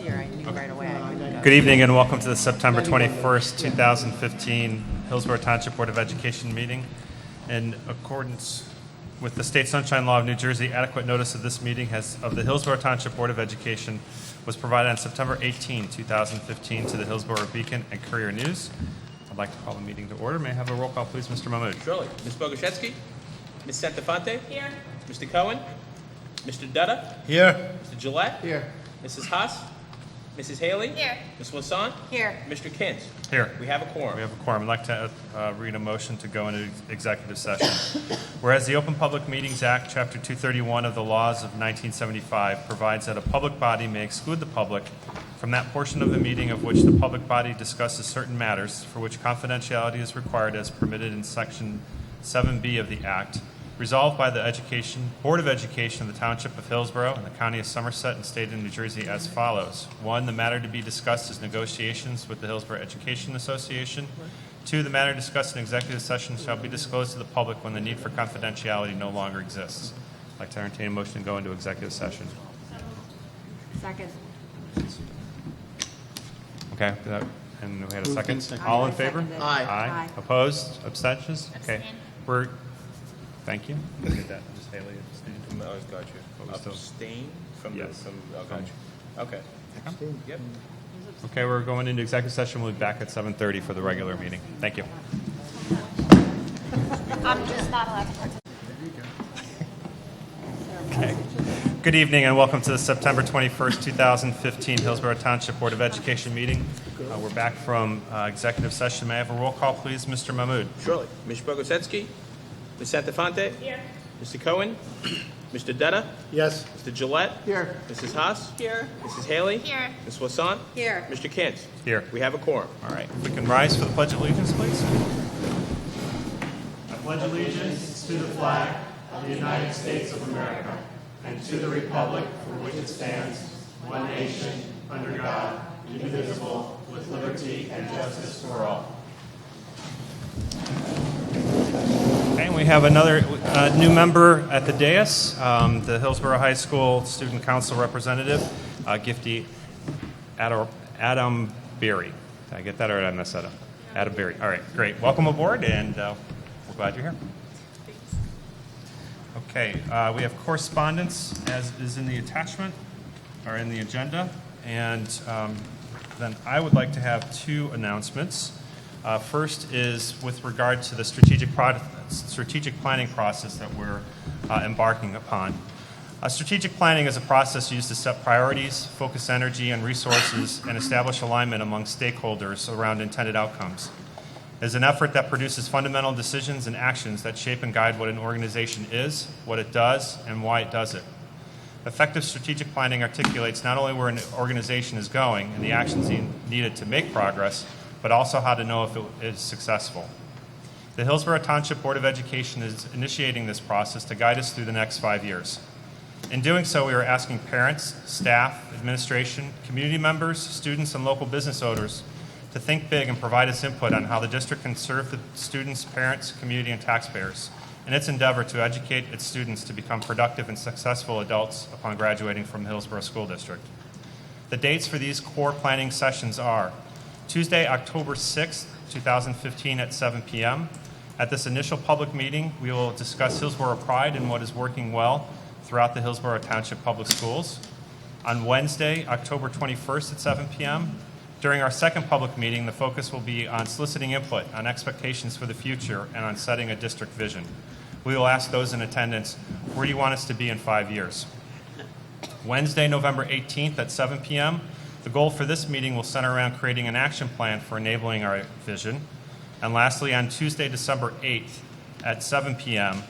here. I knew right away I couldn't go. Good evening and welcome to the September 21st, 2015 Hillsborough Township Board of Education meeting. In accordance with the State Sunshine Law of New Jersey, adequate notice of this meeting of the Hillsborough Township Board of Education was provided on September 18, 2015 to the Hillsborough Beacon and Courier News. I'd like to call the meeting to order. May I have a roll call, please, Mr. Mahmood? Surely. Ms. Bogoshevsky? Ms. Santafonte? Here. Mr. Cohen? Mr. Dutta? Here. Mr. Gillette? Here. Mrs. Haas? Mrs. Haley? Here. Ms. Wasson? Here. Mr. Kins? Here. We have a quorum. We have a quorum. I'd like to read a motion to go into executive session. Whereas the Open Public Meetings Act, Chapter 231 of the laws of 1975 provides that a public body may exclude the public from that portion of the meeting of which the public body discusses certain matters for which confidentiality is required as permitted in Section 7B of the Act, resolved by the Board of Education of the Township of Hillsborough and the County of Somerset and State of New Jersey as follows. 1, the matter to be discussed is negotiations with the Hillsborough Education Association. 2, the matter discussed in executive session shall be disclosed to the public when the need for confidentiality no longer exists. I'd like to entertain a motion to go into executive session. Second. Okay, and we had a second. All in favor? Seconded. Aye. Aye. Opposed? Abstentions? Okay. Thank you. Look at that. Ms. Haley abstained. Oh, got you. But we still- Abstain from Yes. got you. Okay. Yep. Okay, we're going into executive session. We'll be back at 7:30 for the regular meeting. Thank you. I'm just not allowed to participate. Okay. Good evening and welcome to the September 21st, 2015 Hillsborough Township Board of Education meeting. We're back from executive session. May I have a roll call, please? Mr. Mahmood. Surely. Ms. Bogoshevsky? Ms. Santafonte? Here. Mr. Cohen? Mr. Dutta? Yes. Mr. Gillette? Here. Mrs. Haas? Here. Mrs. Haley? Here. Ms. Wasson? Here. Mr. Kins? Here. We have a quorum. All right. If we can rise for the Pledge of Allegiance, please. I pledge allegiance to the flag of the United States of America and to the republic for which it stands, one nation, under God, indivisible, with liberty and justice for all. Okay, and we have another new member at the dais, the Hillsborough High School Student Council Representative, Gifty Adam Berry. Did I get that or did I mess that up? Adam Berry. All right, great. Welcome aboard, and we're glad you're here. Okay, we have correspondence as is in the attachment or in the agenda, and then I would like to have two announcements. First is with regard to the strategic planning process that we're embarking upon. Strategic planning is a process used to set priorities, focus energy and resources, and establish alignment among stakeholders around intended outcomes. It is an effort that produces fundamental decisions and actions that shape and guide what an organization is, what it does, and why it does it. Effective strategic planning articulates not only where an organization is going and the actions needed to make progress, but also how to know if it is successful. The Hillsborough Township Board of Education is initiating this process to guide us through the next 5 years. In doing so, we are asking parents, staff, administration, community members, students, and local business owners to think big and provide us input on how the district can serve the students, parents, community, and taxpayers in its endeavor to educate its students to become productive and successful adults upon graduating from the Hillsborough School District. The dates for these core planning sessions are Tuesday, October 6th, 2015 at 7 p.m. At this initial public meeting, we will discuss Hillsborough Pride and what is working well throughout the Hillsborough Township Public Schools. On Wednesday, October 21st at 7 p.m., during our second public meeting, the focus will be on soliciting input on expectations for the future and on setting a district vision. We will ask those in attendance, where do you want us to be in 5 years? Wednesday, November 18th at 7 p.m., the goal for this meeting will center around creating an action plan for enabling our vision. And lastly, on Tuesday, December 8th at 7 p.m.,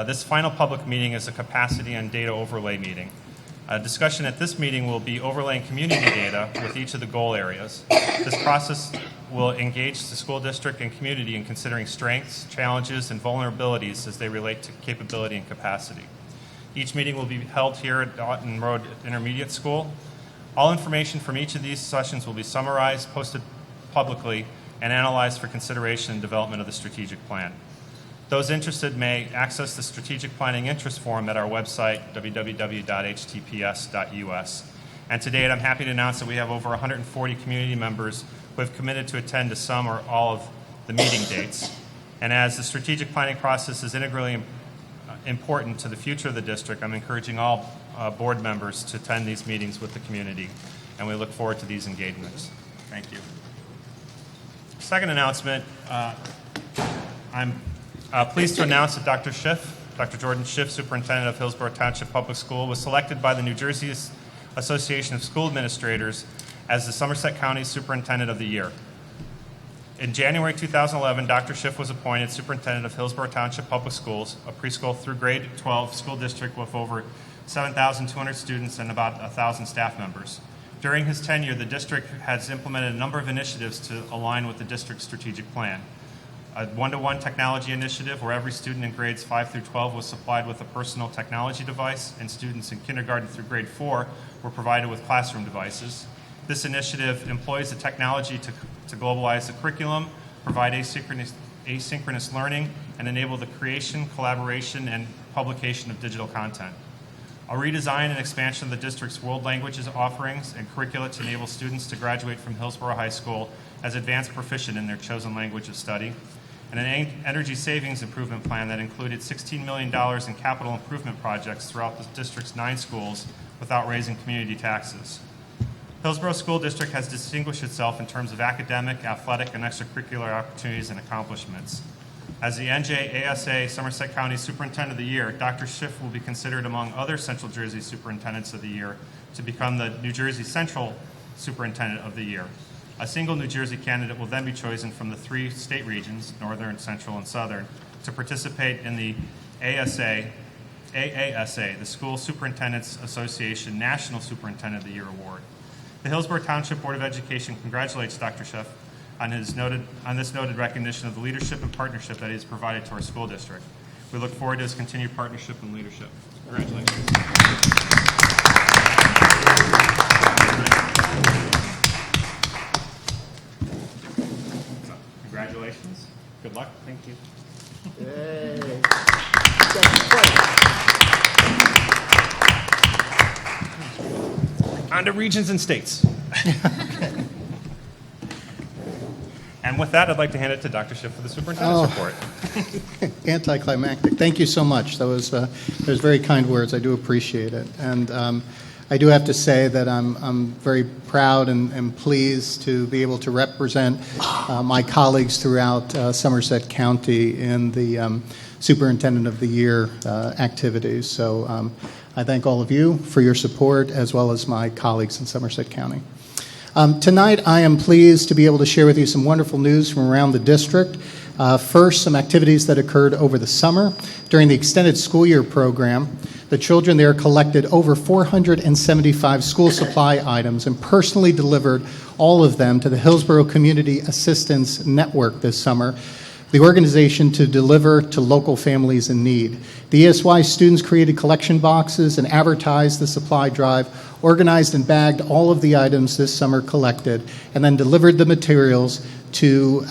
this final public meeting is a capacity and data overlay meeting. Discussion at this meeting will be overlaying community data with each of the goal areas. This process will engage the school district and community in considering strengths, challenges, and vulnerabilities as they relate to capability and capacity. Each meeting will be held here at Dalton Road Intermediate School. All information from each of these sessions will be summarized, posted publicly, and analyzed for consideration and development of the strategic plan. Those interested may access the Strategic Planning Interest Form at our website, www.htps.us. And to date, I'm happy to announce that we have over 140 community members who have committed to attend to some or all of the meeting dates. And as the strategic planning process is integrally important to the future of the district, I'm encouraging all board members to attend these meetings with the community, and we look forward to these engagements. Thank you. Second announcement, I'm pleased to announce that Dr. Jordan Schiff, Superintendent of Hillsborough Township Public School, was selected by the New Jersey Association of School Administrators as the Somerset County Superintendent of the Year. In January 2011, Dr. Schiff was appointed Superintendent of Hillsborough Township Public Schools, a preschool through grade 12 school district with over 7,200 students and about 1,000 staff members. During his tenure, the district has implemented a number of initiatives to align with the district's strategic plan. A one-to-one technology initiative where every student in grades 5 through 12 was supplied with a personal technology device, and students in kindergarten through grade 4 were provided with classroom devices. This initiative employs the technology to globalize the curriculum, provide asynchronous learning, and enable the creation, collaboration, and publication of digital content. A redesign and expansion of the district's world languages offerings and curricula to enable students to graduate from Hillsborough High School as advanced proficient in their chosen language of study. And an energy savings improvement plan that included $16 million in capital improvement projects throughout the district's 9 schools without raising community taxes. Hillsborough School District has distinguished itself in terms of academic, athletic, and extracurricular opportunities and accomplishments. As the NJASA Somerset County Superintendent of the Year, Dr. Schiff will be considered among other Central Jersey Superintendents of the Year to become the New Jersey Central Superintendent of the Year. A single New Jersey candidate will then be chosen from the 3 state regions, Northern, Central, and Southern, to participate in the AASA, the School Superintendents Association National Superintendent of the Year Award. The Hillsborough Township Board of Education congratulates Dr. Schiff on this noted recognition of the leadership and partnership that he has provided to our school district. We look forward to his continued partnership and leadership. Congratulations. Congratulations. Good luck. Thank you. Yay. On to regions and states. And with that, I'd like to hand it to Dr. Schiff for the superintendent's report. Anticlimactic. Thank you so much. Those very kind words. I do appreciate it. And I do have to say that I'm very proud and pleased to be able to represent my colleagues throughout Somerset County in the Superintendent of the Year activities. So I thank all of you for your support, as well as my colleagues in Somerset County. Tonight, I am pleased to be able to share with you some wonderful news from around the district. First, some activities that occurred over the summer. During the extended school year program, the children there collected over 475 school supply items and personally delivered all of them to the Hillsborough Community Assistance Network this summer, the organization to deliver to local families in need. The ESY students created collection boxes and advertised the supply drive, organized and bagged all of the items this summer collected, and then delivered the materials to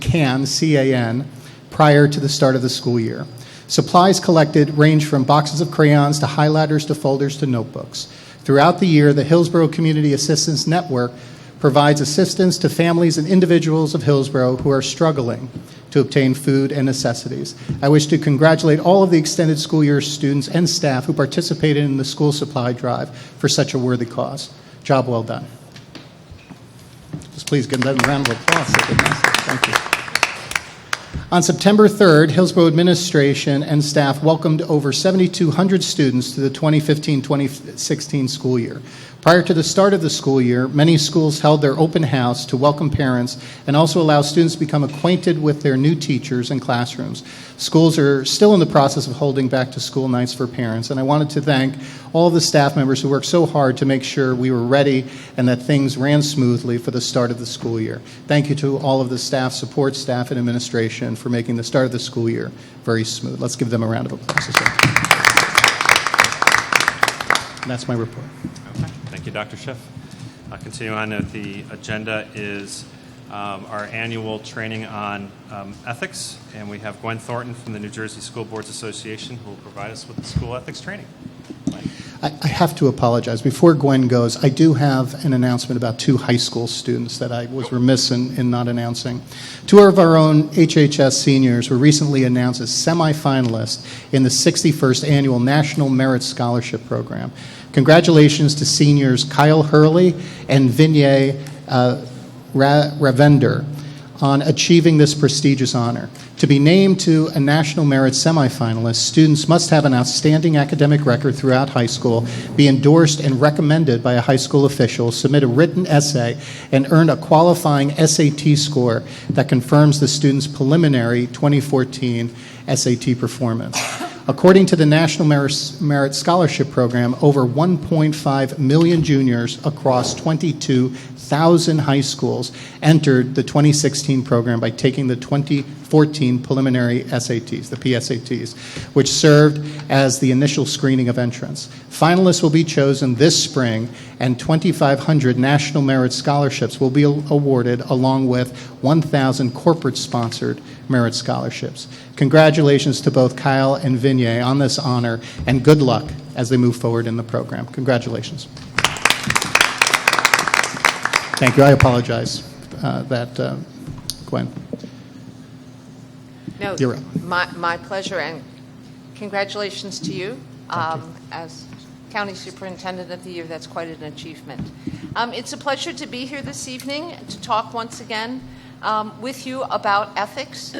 CAN, C-A-N, prior to the start of the school year. Supplies collected range from boxes of crayons to highlighters to folders to notebooks. Throughout the year, the Hillsborough Community Assistance Network provides assistance to families and individuals of Hillsborough who are struggling to obtain food and necessities. I wish to congratulate all of the extended school year students and staff who participated in the school supply drive for such a worthy cause. Job well done. Just please give them a round of applause. Thank you. On September 3rd, Hillsborough administration and staff welcomed over 7,200 students to the 2015-2016 school year. Prior to the start of the school year, many schools held their open house to welcome parents and also allow students to become acquainted with their new teachers and classrooms. Schools are still in the process of holding back to school nights for parents, and I wanted to thank all of the staff members who worked so hard to make sure we were ready and that things ran smoothly for the start of the school year. Thank you to all of the staff, support staff, and administration for making the start of the school year very smooth. Let's give them a round of applause as well. And that's my report. Okay. Thank you, Dr. Schiff. Continuing on with the agenda is our annual training on ethics, and we have Gwen Thornton from the New Jersey School Boards Association who will provide us with the school ethics training. I have to apologize. Before Gwen goes, I do have an announcement about 2 high school students that I was remiss in not announcing. 2 of our own HHS seniors were recently announced as semifinalists in the 61st Annual National Merit Scholarship Program. Congratulations to seniors Kyle Hurley and Vinay Ravender on achieving this prestigious honor. To be named to a National Merit semifinalist, students must have an outstanding academic record throughout high school, be endorsed and recommended by a high school official, submit a written essay, and earn a qualifying SAT score that confirms the student's preliminary 2014 SAT performance. According to the National Merit Scholarship Program, over 1.5 million juniors across 22,000 high schools entered the 2016 program by taking the 2014 preliminary SATs, the PSATs, which served as the initial screening of entrance. Finalists will be chosen this spring, and 2,500 National Merit Scholarships will be awarded, along with 1,000 corporate-sponsored merit scholarships. Congratulations to both Kyle and Vinay on this honor, and good luck as they move forward in the program. Congratulations. Thank you. I apologize Gwen. No, You're up. my pleasure, and congratulations to you. As County Superintendent of the Year, that's quite an achievement. It's a pleasure to be here this evening to talk once again with you about ethics.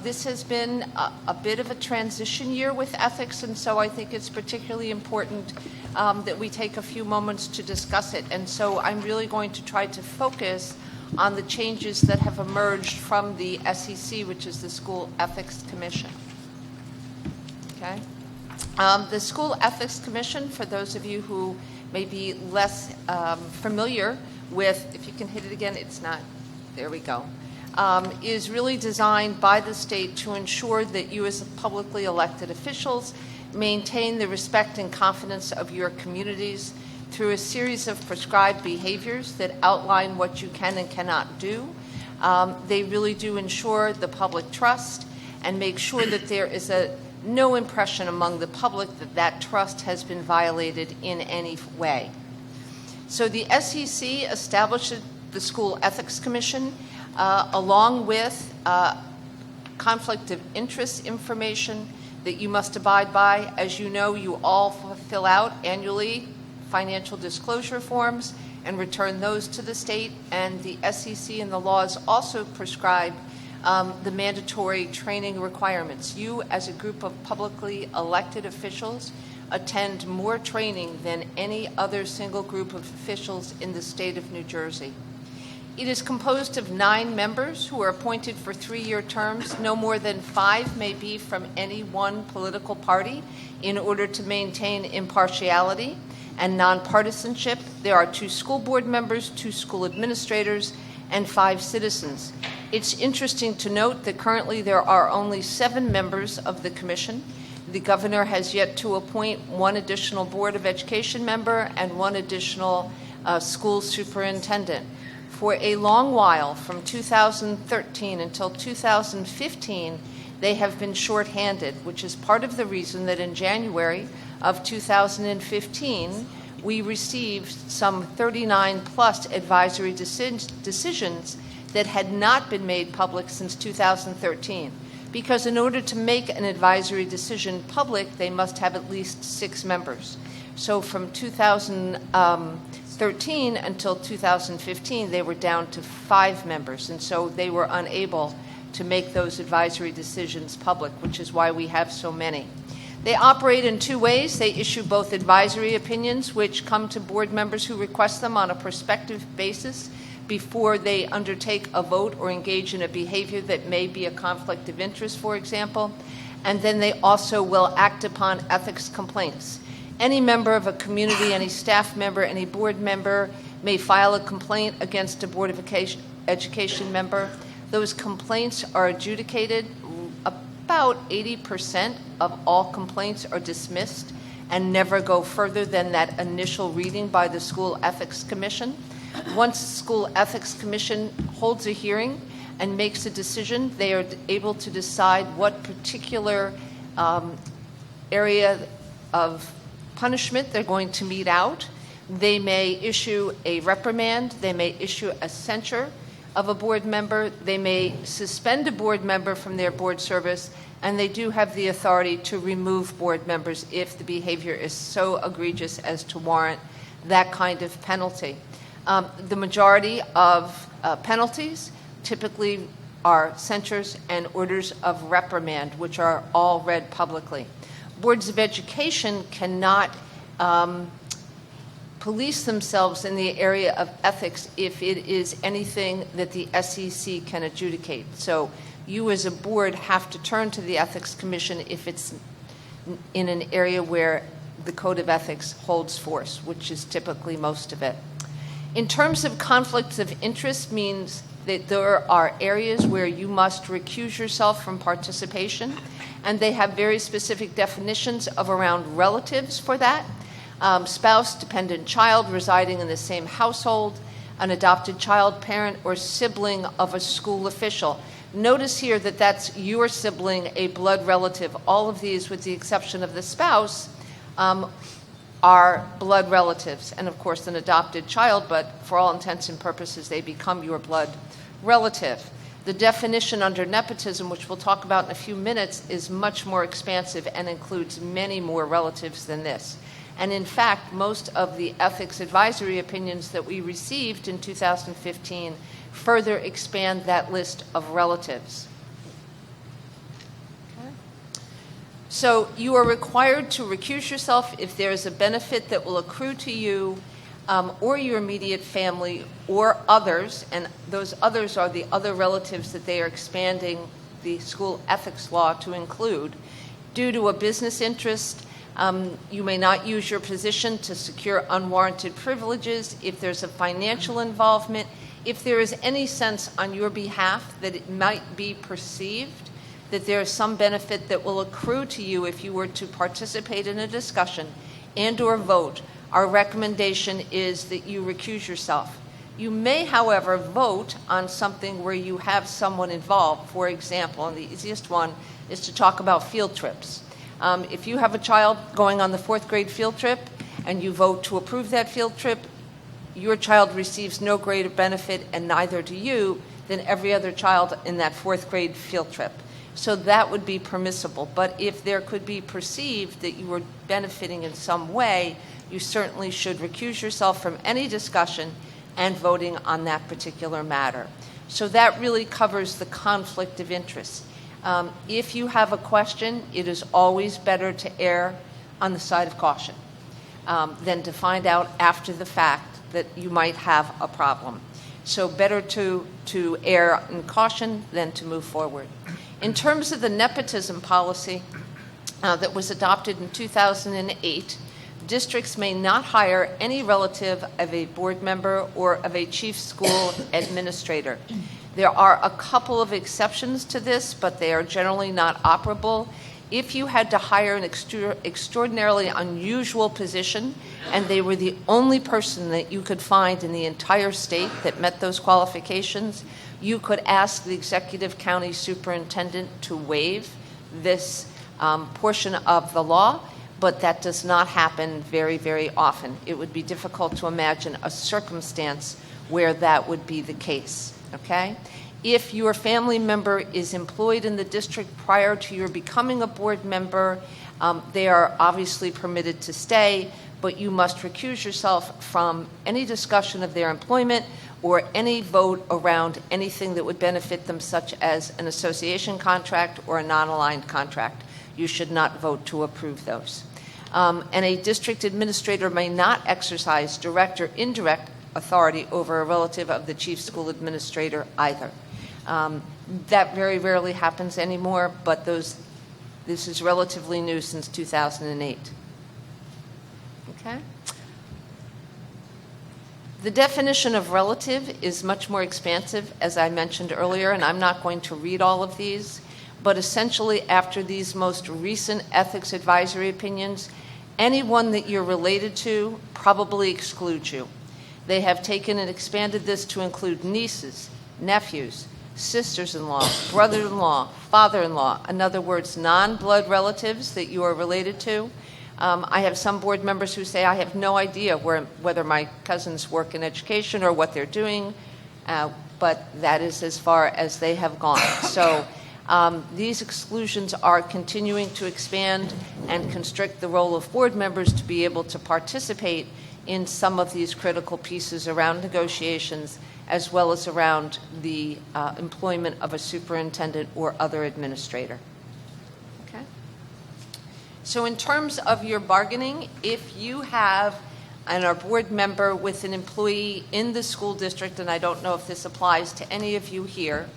This has been a bit of a transition year with ethics, and so I think it's particularly important that we take a few moments to discuss it. And so I'm really going to try to focus on the changes that have emerged from the SEC, which is the School Ethics Commission. Okay? The School Ethics Commission, for those of you who may be less familiar with, if you can hit it again, it's not, there we go, is really designed by the state to ensure that you as publicly elected officials maintain the respect and confidence of your communities through a series of prescribed behaviors that outline what you can and cannot do. They really do ensure the public trust and make sure that there is no impression among the public that that trust has been violated in any way. So the SEC established the School Ethics Commission along with conflict of interest information that you must abide by. As you know, you all fill out annually financial disclosure forms and return those to the state, and the SEC and the laws also prescribe the mandatory training requirements. You, as a group of publicly elected officials, attend more training than any other single group of officials in the state of New Jersey. It is composed of 9 members who are appointed for 3-year terms. No more than 5 may be from any one political party in order to maintain impartiality and nonpartisanship. There are 2 school board members, 2 school administrators, and 5 citizens. It's interesting to note that currently there are only 7 members of the commission. The governor has yet to appoint 1 additional Board of Education member and 1 additional school superintendent. For a long while, from 2013 until 2015, they have been shorthanded, which is part of the reason that in January of 2015, we received some 39-plus advisory decisions that had not been made public since 2013. Because in order to make an advisory decision public, they must have at least 6 members. So from 2013 until 2015, they were down to 5 members, and so they were unable to make those advisory decisions public, which is why we have so many. They operate in 2 ways. They issue both advisory opinions, which come to board members who request them on a prospective basis before they undertake a vote or engage in a behavior that may be a conflict of interest, for example. And then they also will act upon ethics complaints. Any member of a community, any staff member, any board member may file a complaint against a Board of Education member. Those complaints are adjudicated. About 80% of all complaints are dismissed and never go further than that initial reading by the School Ethics Commission. Once the School Ethics Commission holds a hearing and makes a decision, they are able to decide what particular area of punishment they're going to mete out. They may issue a reprimand. They may issue a censure of a board member. They may suspend a board member from their board service, and they do have the authority to remove board members if the behavior is so egregious as to warrant that kind of penalty. The majority of penalties typically are censures and orders of reprimand, which are all read publicly. Boards of education cannot police themselves in the area of ethics if it is anything that the SEC can adjudicate. So you as a board have to turn to the Ethics Commission if it's in an area where the Code of Ethics holds force, which is typically most of it. In terms of conflicts of interest, means that there are areas where you must recuse yourself from participation, and they have very specific definitions of around relatives for that. Spouse, dependent child residing in the same household, an adopted child, parent, or sibling of a school official. Notice here that that's your sibling, a blood relative. All of these, with the exception of the spouse, are blood relatives, and of course an adopted child, but for all intents and purposes they become your blood relative. The definition under nepotism, which we'll talk about in a few minutes, is much more expansive and includes many more relatives than this. And in fact, most of the ethics advisory opinions that we received in 2015 further expand that list of relatives. Okay. So you are required to recuse yourself if there is a benefit that will accrue to you or your immediate family or others, and those others are the other relatives that they are expanding the school ethics law to include, due to a business interest. You may not use your position to secure unwarranted privileges. If there's a financial involvement, if there is any sense on your behalf that it might be perceived that there is some benefit that will accrue to you if you were to participate in a discussion and or vote, our recommendation is that you recuse yourself. You may, however, vote on something where you have someone involved. For example, and the easiest one is to talk about field trips. If you have a child going on the 4th grade field trip and you vote to approve that field trip, your child receives no greater benefit, and neither do you, than every other child in that 4th grade field trip. So that would be permissible. But if there could be perceived that you were benefiting in some way, you certainly should recuse yourself from any discussion and voting on that particular matter. So that really covers the conflict of interest. If you have a question, it is always better to err on the side of caution than to find out after the fact that you might have a problem. So better to err in caution than to move forward. In terms of the nepotism policy that was adopted in 2008, districts may not hire any relative of a board member or of a chief school administrator. There are a couple of exceptions to this, but they are generally not operable. If you had to hire an extraordinarily unusual position and they were the only person that you could find in the entire state that met those qualifications, you could ask the executive county superintendent to waive this portion of the law, but that does not happen very, very often. It would be difficult to imagine a circumstance where that would be the case. Okay? If your family member is employed in the district prior to your becoming a board member, they are obviously permitted to stay, but you must recuse yourself from any discussion of their employment or any vote around anything that would benefit them, such as an association contract or a non-aligned contract. You should not vote to approve those. And a district administrator may not exercise direct or indirect authority over a relative of the chief school administrator either. That very rarely happens anymore, but this is relatively new since 2008. Okay? The definition of relative is much more expansive, as I mentioned earlier, and I'm not going to read all of these, but essentially after these most recent ethics advisory opinions, anyone that you're related to probably excludes you. They have taken and expanded this to include nieces, nephews, sisters-in-law, brother-in-law, father-in-law, in other words, non-blood relatives that you are related to. I have some board members who say, I have no idea whether my cousins work in education or what they're doing, but that is as far as they have gone. So these exclusions are continuing to expand and constrict the role of board members to be able to participate in some of these critical pieces around negotiations, as well as around the employment of a superintendent or other administrator. Okay? So in terms of your bargaining, if you have a board member with an employee in the school district, and I don't know if this applies to any of you here,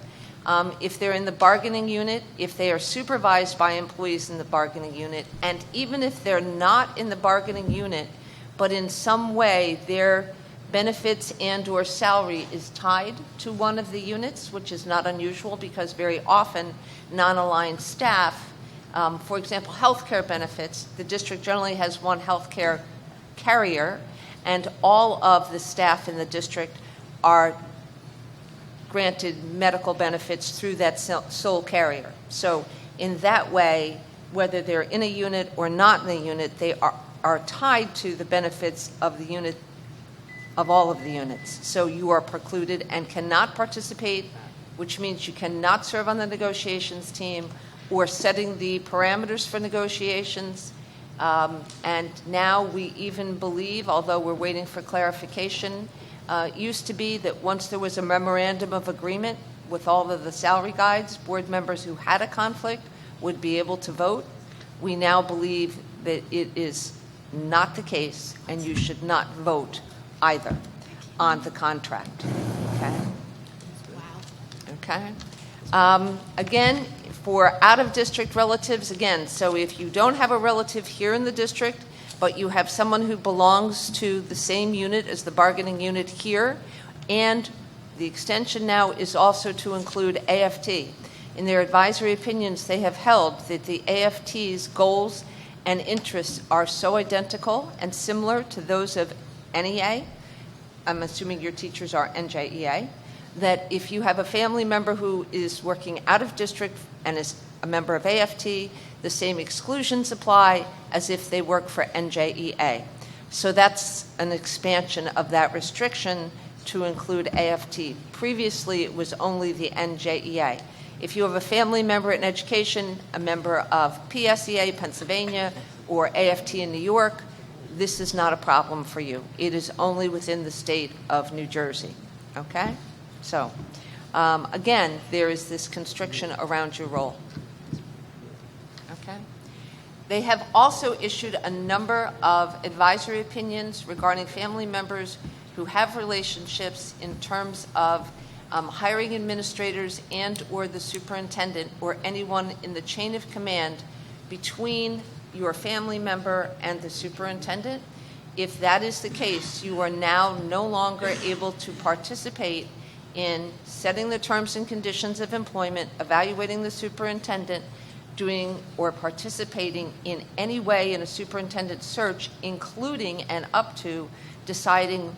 if they're in the bargaining unit, if they are supervised by employees in the bargaining unit, and even if they're not in the bargaining unit, but in some way their benefits and or salary is tied to one of the units, which is not unusual because very often non-aligned staff, for example, healthcare benefits, the district generally has one healthcare carrier, and all of the staff in the district are granted medical benefits through that sole carrier. So in that way, whether they're in a unit or not in a unit, they are tied to the benefits of the unit, of all of the units. So you are precluded and cannot participate, which means you cannot serve on the negotiations team or setting the parameters for negotiations. And now we even believe, although we're waiting for clarification, it used to be that once there was a memorandum of agreement with all of the salary guides, board members who had a conflict would be able to vote. We now believe that it is not the case, and you should not vote either on the contract. Okay? Okay? Again, for out-of-district relatives, again, so if you don't have a relative here in the district, but you have someone who belongs to the same unit as the bargaining unit here, and the extension now is also to include AFT. In their advisory opinions, they have held that the AFT's goals and interests are so identical and similar to those of NEA, I'm assuming your teachers are NJEA, that if you have a family member who is working out of district and is a member of AFT, the same exclusions apply as if they work for NJEA. So that's an expansion of that restriction to include AFT. Previously, it was only the NJEA. If you have a family member in education, a member of PSEA, Pennsylvania, or AFT in New York, this is not a problem for you. It is only within the state of New Jersey, okay? So, again, there is this constriction around your role, okay? They have also issued a number of advisory opinions regarding family members who have relationships in terms of hiring administrators and or the superintendent or anyone in the chain of command between your family member and the superintendent. If that is the case, you are now no longer able to participate in setting the terms and conditions of employment, evaluating the superintendent, doing or participating in any way in a superintendent search, including and up to deciding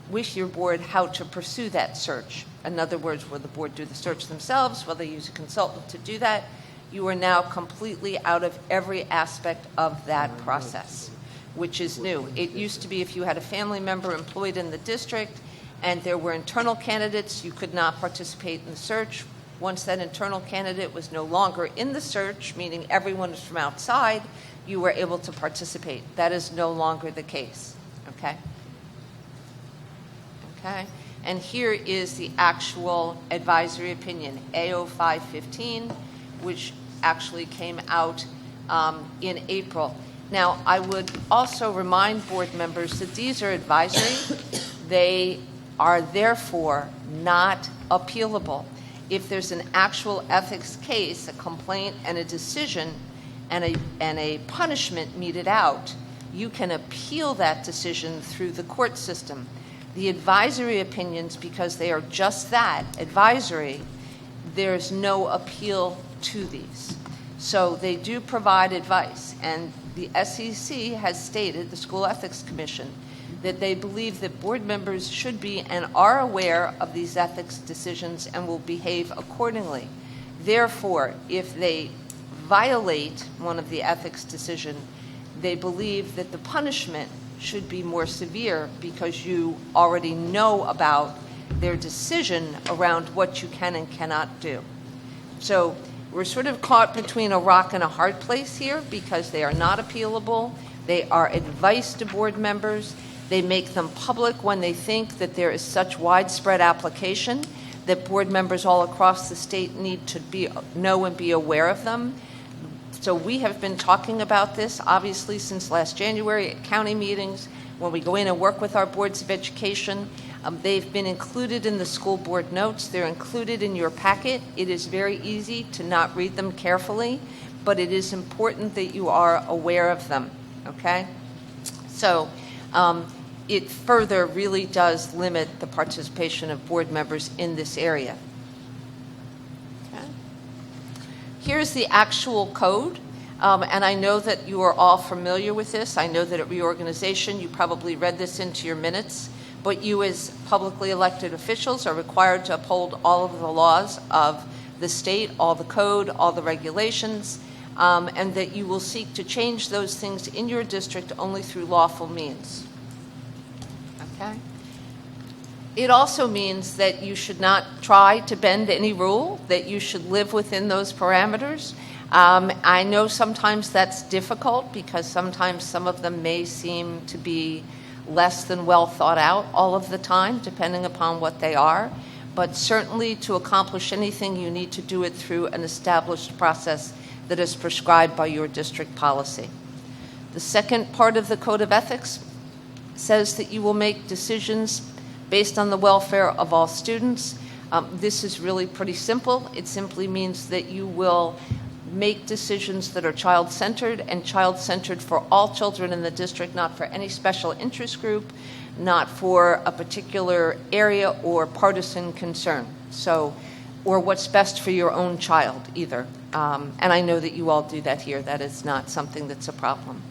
with your board how to pursue that search. In other words, will the board do the search themselves? Will they use a consultant to do that? You are now completely out of every aspect of that process, which is new. It used to be if you had a family member employed in the district and there were internal candidates, you could not participate in the search. Once that internal candidate was no longer in the search, meaning everyone was from outside, you were able to participate. That is no longer the case, okay? Okay? And here is the actual advisory opinion, AO515, which actually came out in April. Now, I would also remind board members that these are advisory. They are therefore not appealable. If there's an actual ethics case, a complaint and a decision and a punishment meted out, you can appeal that decision through the court system. The advisory opinions, because they are just that, advisory, there's no appeal to these. So they do provide advice, and the SEC has stated, the School Ethics Commission, that they believe that board members should be and are aware of these ethics decisions and will behave accordingly. Therefore, if they violate one of the ethics decision, they believe that the punishment should be more severe because you already know about their decision around what you can and cannot do. So we're sort of caught between a rock and a hard place here because they are not appealable. They are advice to board members. They make them public when they think that there is such widespread application that board members all across the state need to know and be aware of them. So we have been talking about this, obviously, since last January at county meetings, when we go in and work with our boards of education. They've been included in the school board notes. They're included in your packet. It is very easy to not read them carefully, but it is important that you are aware of them, okay? So it further really does limit the participation of board members in this area. Okay. Here's the actual code, and I know that you are all familiar with this. I know that at reorganization, you probably read this into your minutes, but you as publicly elected officials are required to uphold all of the laws of the state, all the code, all the regulations, and that you will seek to change those things in your district only through lawful means. Okay? It also means that you should not try to bend any rule, that you should live within those parameters. I know sometimes that's difficult because sometimes some of them may seem to be less than well thought out all of the time, depending upon what they are. But certainly to accomplish anything, you need to do it through an established process that is prescribed by your district policy. The second part of the Code of Ethics says that you will make decisions based on the welfare of all students. This is really pretty simple. It simply means that you will make decisions that are child-centered and child-centered for all children in the district, not for any special interest group, not for a particular area or partisan concern. So, or what's best for your own child either. And I know that you all do that here. That is not something that's a problem.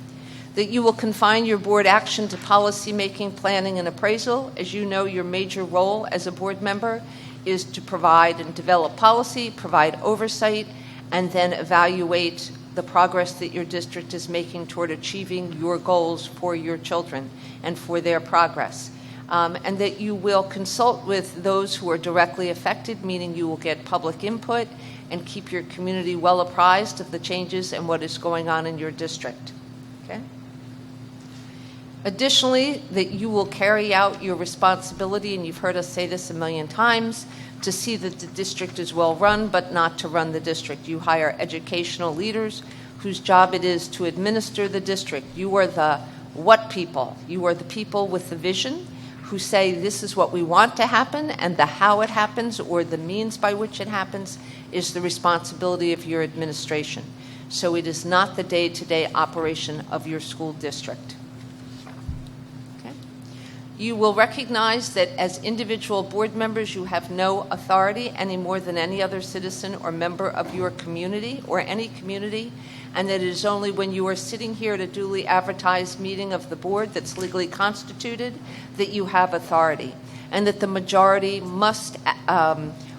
That you will confine your board action to policy making, planning, and appraisal. As you know, your major role as a board member is to provide and develop policy, provide oversight, and then evaluate the progress that your district is making toward achieving your goals for your children and for their progress. And that you will consult with those who are directly affected, meaning you will get public input and keep your community well apprised of the changes and what is going on in your district. Okay? Additionally, that you will carry out your responsibility, and you've heard us say this a million times, to see that the district is well run, but not to run the district. You hire educational leaders whose job it is to administer the district. You are the what people. You are the people with the vision who say this is what we want to happen, and the how it happens or the means by which it happens is the responsibility of your administration. So it is not the day-to-day operation of your school district. You will recognize that as individual board members, you have no authority any more than any other citizen or member of your community or any community, and that it is only when you are sitting here at a duly advertised meeting of the board that's legally constituted that you have authority, and that the majority must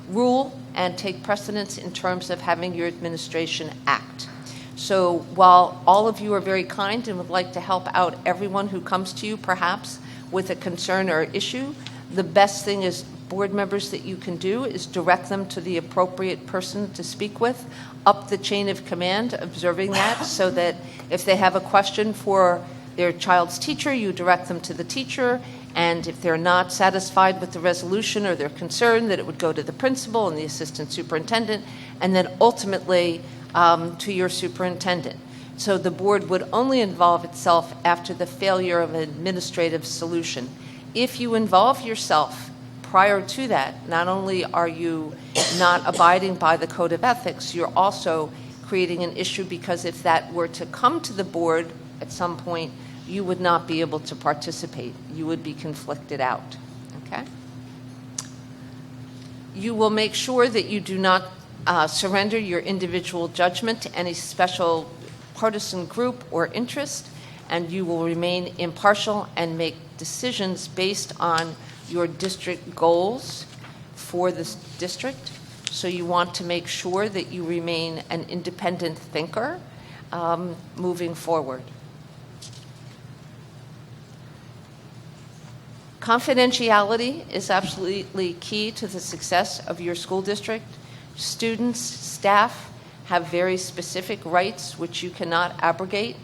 rule and take precedence in terms of having your administration act. So while all of you are very kind and would like to help out everyone who comes to you, perhaps, with a concern or issue, the best thing as board members that you can do is direct them to the appropriate person to speak with up the chain of command, observing that, so that if they have a question for their child's teacher, you direct them to the teacher, and if they're not satisfied with the resolution or their concern, that it would go to the principal and the assistant superintendent, and then ultimately to your superintendent. So the board would only involve itself after the failure of an administrative solution. If you involve yourself prior to that, not only are you not abiding by the Code of Ethics, you're also creating an issue, because if that were to come to the board at some point, you would not be able to participate. You would be conflicted out. Okay? You will make sure that you do not surrender your individual judgment to any special partisan group or interest, and you will remain impartial and make decisions based on your district goals for this district. So you want to make sure that you remain an independent thinker moving forward. Confidentiality is absolutely key to the success of your school district. Students, staff have very specific rights which you cannot abrogate,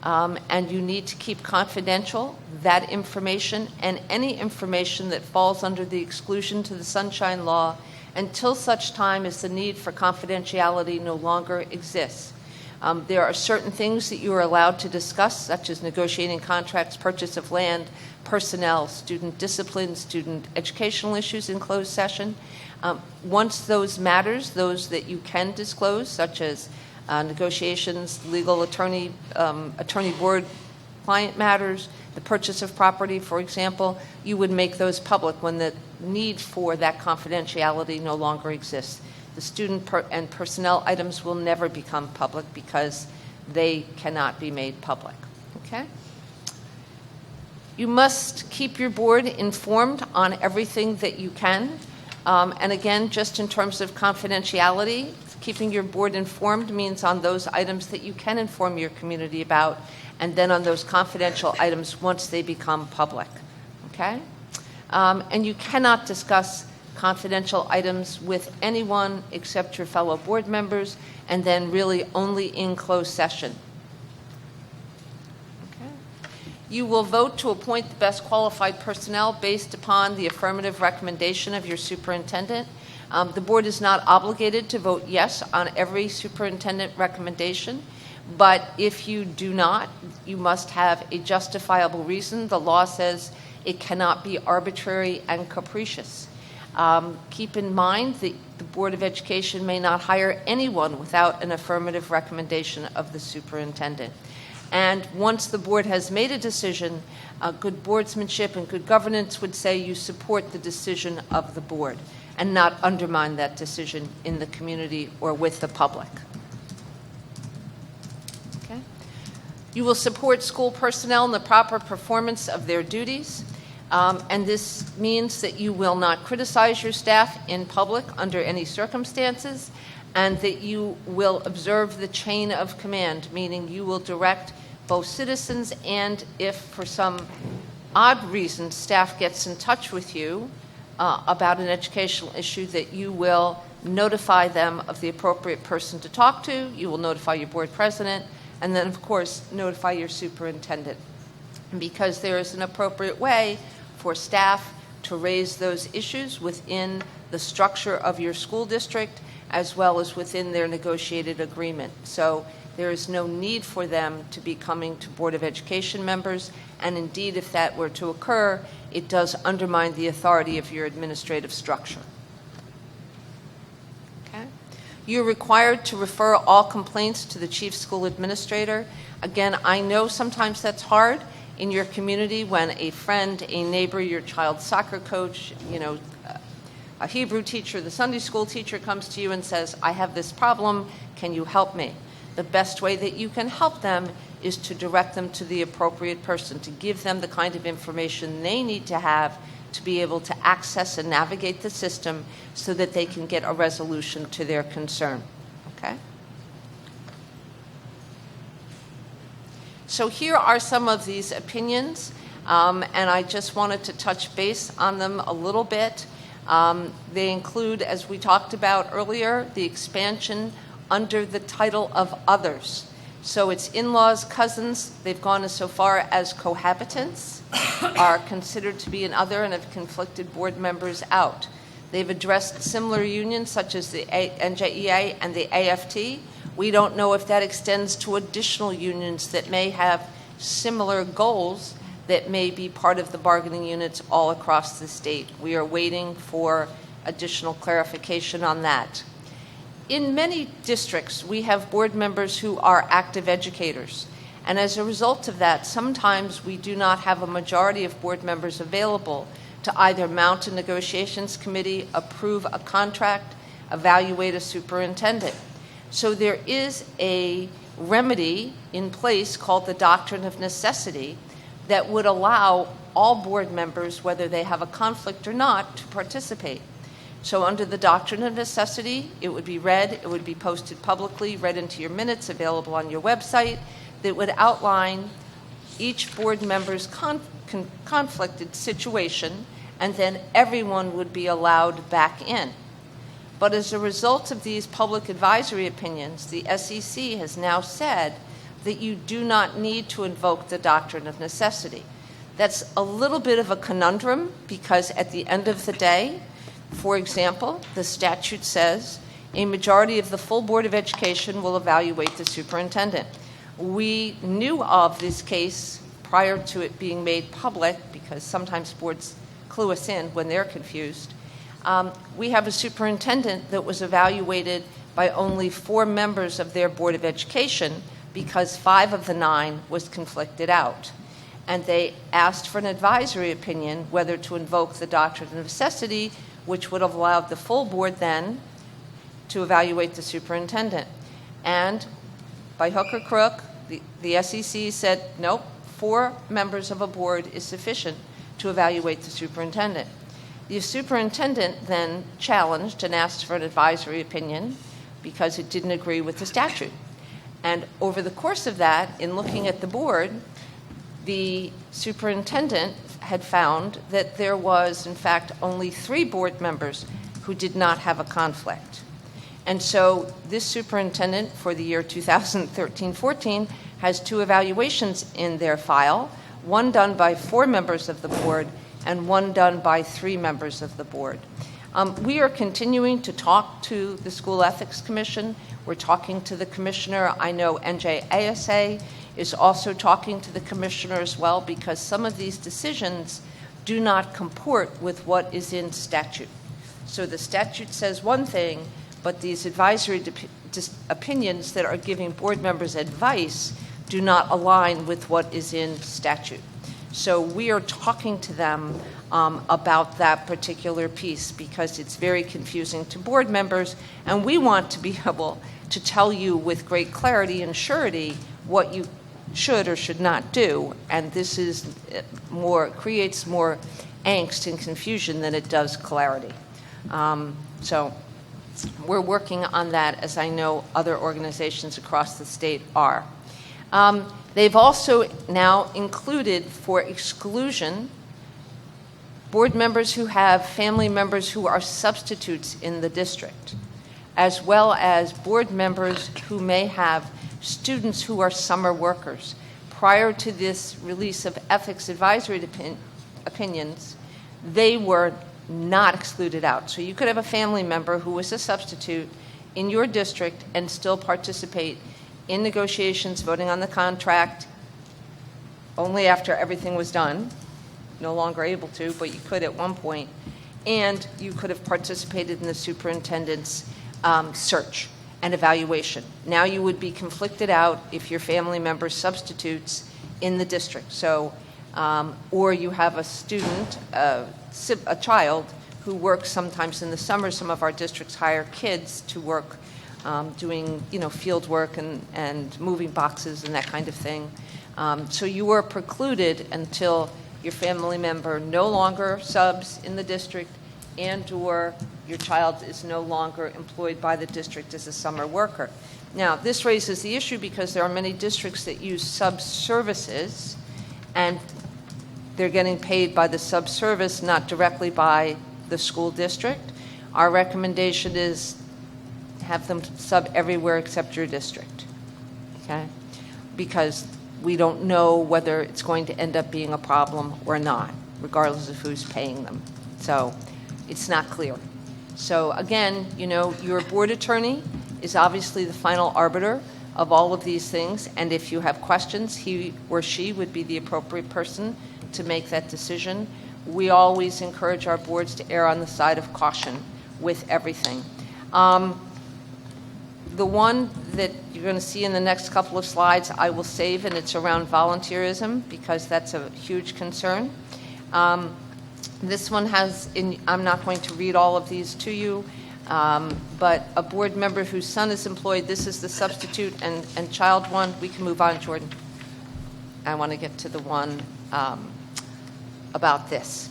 and you need to keep confidential that information and any information that falls under the exclusion to the Sunshine Law until such time as the need for confidentiality no longer exists. There are certain things that you are allowed to discuss, such as negotiating contracts, purchase of land, personnel, student discipline, student educational issues in closed session. Once those matters, those that you can disclose, such as negotiations, legal attorney board client matters, the purchase of property, for example, you would make those public when the need for that confidentiality no longer exists. The student and personnel items will never become public because they cannot be made public. Okay? You must keep your board informed on everything that you can. And again, just in terms of confidentiality, keeping your board informed means on those items that you can inform your community about, and then on those confidential items once they become public. Okay? And you cannot discuss confidential items with anyone except your fellow board members, and then really only in closed session. Okay. You will vote to appoint the best qualified personnel based upon the affirmative recommendation of your superintendent. The board is not obligated to vote yes on every superintendent recommendation, but if you do not, you must have a justifiable reason. The law says it cannot be arbitrary and capricious. Keep in mind that the Board of Education may not hire anyone without an affirmative recommendation of the superintendent. And once the board has made a decision, good boardsmanship and good governance would say you support the decision of the board and not undermine that decision in the community or with the public. Okay? You will support school personnel in the proper performance of their duties. And this means that you will not criticize your staff in public under any circumstances, and that you will observe the chain of command, meaning you will direct both citizens, and if for some odd reason staff gets in touch with you about an educational issue, that you will notify them of the appropriate person to talk to. You will notify your board president, and then, of course, notify your superintendent. And because there is an appropriate way for staff to raise those issues within the structure of your school district as well as within their negotiated agreement. So there is no need for them to be coming to Board of Education members, and indeed, if that were to occur, it does undermine the authority of your administrative structure. Okay? You're required to refer all complaints to the chief school administrator. Again, I know sometimes that's hard in your community when a friend, a neighbor, your child's soccer coach, a Hebrew teacher, the Sunday school teacher comes to you and says, I have this problem, can you help me? The best way that you can help them is to direct them to the appropriate person, to give them the kind of information they need to have to be able to access and navigate the system so that they can get a resolution to their concern. Okay? So here are some of these opinions, and I just wanted to touch base on them a little bit. They include, as we talked about earlier, the expansion under the title of others. So it's in-laws, cousins, they've gone so far as cohabitants are considered to be an other and have conflicted board members out. They've addressed similar unions such as the NJEA and the AFT. We don't know if that extends to additional unions that may have similar goals that may be part of the bargaining units all across the state. We are waiting for additional clarification on that. In many districts, we have board members who are active educators. And as a result of that, sometimes we do not have a majority of board members available to either mount a negotiations committee, approve a contract, evaluate a superintendent. So there is a remedy in place called the doctrine of necessity that would allow all board members, whether they have a conflict or not, to participate. So under the doctrine of necessity, it would be read, it would be posted publicly, read into your minutes, available on your website, that would outline each board member's conflicted situation, and then everyone would be allowed back in. But as a result of these public advisory opinions, the SEC has now said that you do not need to invoke the doctrine of necessity. That's a little bit of a conundrum because at the end of the day, for example, the statute says a majority of the full Board of Education will evaluate the superintendent. We knew of this case prior to it being made public because sometimes boards clue us in when they're confused. We have a superintendent that was evaluated by only 4 members of their Board of Education because 5 of the 9 was conflicted out. And they asked for an advisory opinion whether to invoke the doctrine of necessity, which would have allowed the full board then to evaluate the superintendent. And by hook or crook, the SEC said, nope, 4 members of a board is sufficient to evaluate the superintendent. The superintendent then challenged and asked for an advisory opinion because it didn't agree with the statute. And over the course of that, in looking at the board, the superintendent had found that there was, in fact, only 3 board members who did not have a conflict. And so this superintendent for the year 2013-14 has 2 evaluations in their file, one done by 4 members of the board and one done by 3 members of the board. We are continuing to talk to the School Ethics Commission. We're talking to the commissioner. I know NJASA is also talking to the commissioner as well because some of these decisions do not comport with what is in statute. So the statute says one thing, but these advisory opinions that are giving board members advice do not align with what is in statute. So we are talking to them about that particular piece because it's very confusing to board members, and we want to be able to tell you with great clarity and surety what you should or should not do, and this is creates more angst and confusion than it does clarity. So we're working on that, as I know other organizations across the state are. They've also now included for exclusion board members who have family members who are substitutes in the district, as well as board members who may have students who are summer workers. Prior to this release of ethics advisory opinions, they were not excluded out. So you could have a family member who was a substitute in your district and still participate in negotiations, voting on the contract, only after everything was done. No longer able to, but you could at one point. And you could have participated in the superintendent's search and evaluation. Now you would be conflicted out if your family member substitutes in the district. So, or you have a student, a child who works sometimes in the summer. Some of our districts hire kids to work doing, field work and moving boxes and that kind of thing. So you are precluded until your family member no longer subs in the district and or your child is no longer employed by the district as a summer worker. Now, this raises the issue because there are many districts that use sub-services, and they're getting paid by the sub-service, not directly by the school district. Our recommendation is have them sub everywhere except your district, okay? Because we don't know whether it's going to end up being a problem or not, regardless of who's paying them. So it's not clear. So again, your board attorney is obviously the final arbiter of all of these things, and if you have questions, he or she would be the appropriate person to make that decision. We always encourage our boards to err on the side of caution with everything. The one that you're going to see in the next couple of slides I will save, and it's around volunteerism because that's a huge concern. This one has, I'm not going to read all of these to you, but a board member whose son is employed, this is the substitute and child one. We can move on, Jordan. I want to get to the one about this.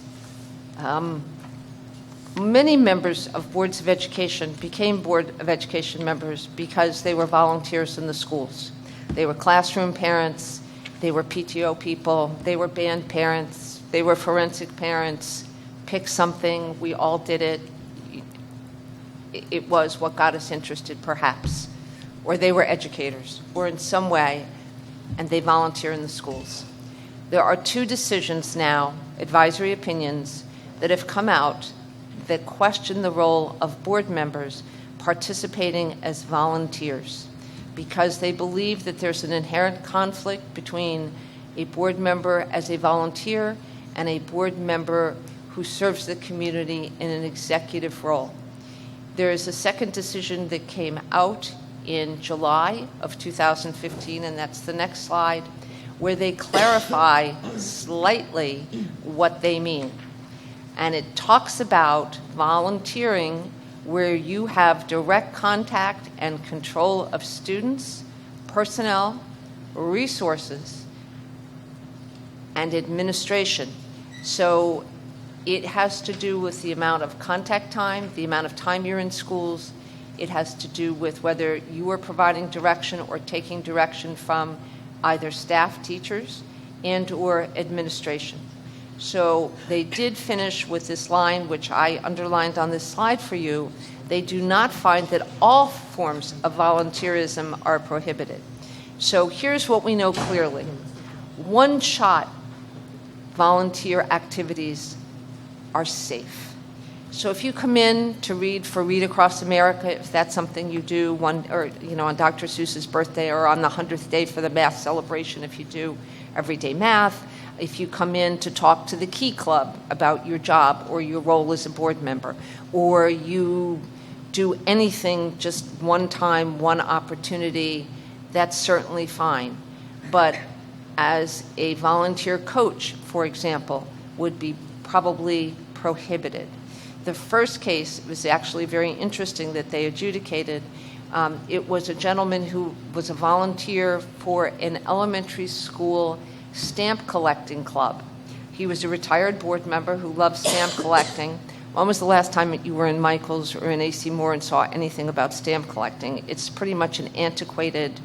Many members of boards of education became Board of Education members because they were volunteers in the schools. They were classroom parents, They were PTO people, they were band parents, they were forensic parents. Pick something, we all did it. It was what got us interested, perhaps. Or they were educators, or in some way, and they volunteer in the schools. There are 2 decisions now, advisory opinions, that have come out that question the role of board members participating as volunteers, because they believe that there's an inherent conflict between a board member as a volunteer and a board member who serves the community in an executive role. There is a second decision that came out in July of 2015, and that's the next slide, where they clarify slightly what they mean. And it talks about volunteering where you have direct contact and control of students, personnel, resources, and administration. So it has to do with the amount of contact time, the amount of time you're in schools. It has to do with whether you are providing direction or taking direction from either staff, teachers, and or administration. So they did finish with this line, which I underlined on this slide for you. They do not find that all forms of volunteerism are prohibited. So here's what we know clearly. One-shot volunteer activities are safe. So if you come in to read for Read Across America, if that's something you do on Dr. Seuss's birthday, or on the 100th day for the math celebration, if you do everyday math, if you come in to talk to the Key Club about your job or your role as a board member, or you do anything just one time, one opportunity, that's certainly fine. But as a volunteer coach, for example, would be probably prohibited. The first case was actually very interesting that they adjudicated. It was a gentleman who was a volunteer for an elementary school stamp collecting club. He was a retired board member who loved stamp collecting. When was the last time that you were in Michael's or in A.C. Moore and saw anything about stamp collecting? It's pretty much an antiquated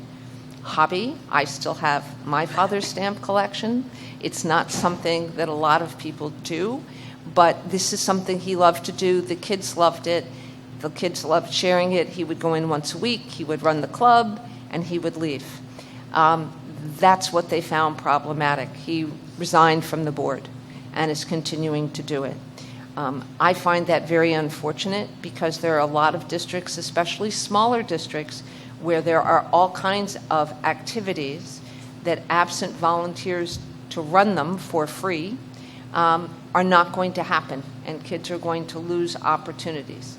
hobby. I still have my father's stamp collection. It's not something that a lot of people do, but this is something he loved to do. The kids loved it. The kids loved sharing it. He would go in once a week. He would run the club, and he would leave. That's what they found problematic. He resigned from the board and is continuing to do it. I find that very unfortunate because there are a lot of districts, especially smaller districts, where there are all kinds of activities that, absent volunteers to run them for free, are not going to happen, and kids are going to lose opportunities.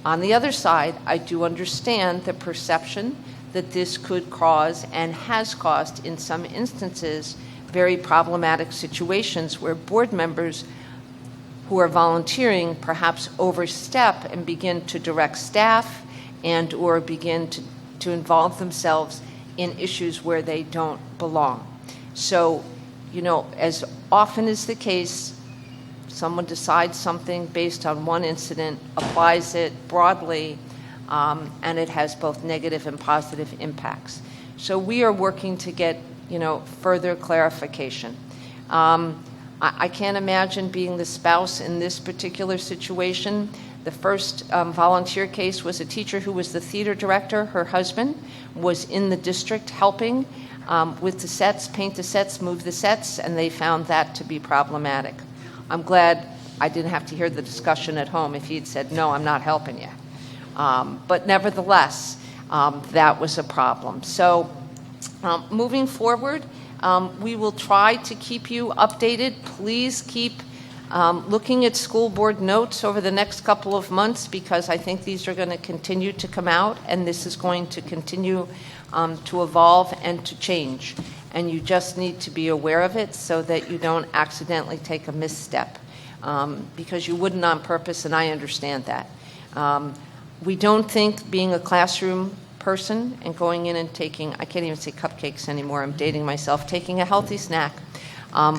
On the other side, I do understand the perception that this could cause, and has caused in some instances, very problematic situations where board members who are volunteering perhaps overstep and begin to direct staff and or begin to involve themselves in issues where they don't belong. So, as often is the case, someone decides something based on one incident, applies it broadly, and it has both negative and positive impacts. So we are working to get, further clarification. I can't imagine being the spouse in this particular situation. The first volunteer case was a teacher who was the theater director. Her husband was in the district helping with the sets, paint the sets, move the sets, and they found that to be problematic. I'm glad I didn't have to hear the discussion at home if he'd said, no, I'm not helping you. But nevertheless, that was a problem. So moving forward, we will try to keep you updated. Please keep looking at school board notes over the next couple of months, because I think these are going to continue to come out, and this is going to continue to evolve and to change. And you just need to be aware of it so that you don't accidentally take a misstep, because you wouldn't on purpose, and I understand that. We don't think being a classroom person and going in and taking, I can't even say cupcakes anymore, I'm dating myself, taking a healthy snack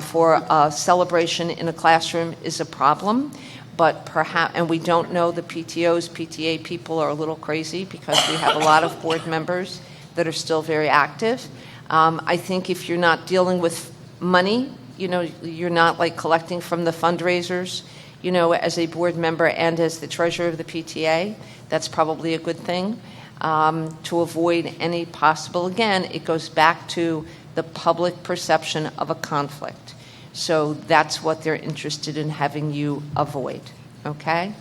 for a celebration in a classroom is a problem, but perhaps, and we don't know, the PTOs, PTA people are a little crazy because we have a lot of board members that are still very active. I think if you're not dealing with money, you're not like collecting from the fundraisers, as a board member and as the treasurer of the PTA, that's probably a good thing. To avoid any possible, again, it goes back to the public perception of a conflict. So that's what they're interested in having you avoid, okay?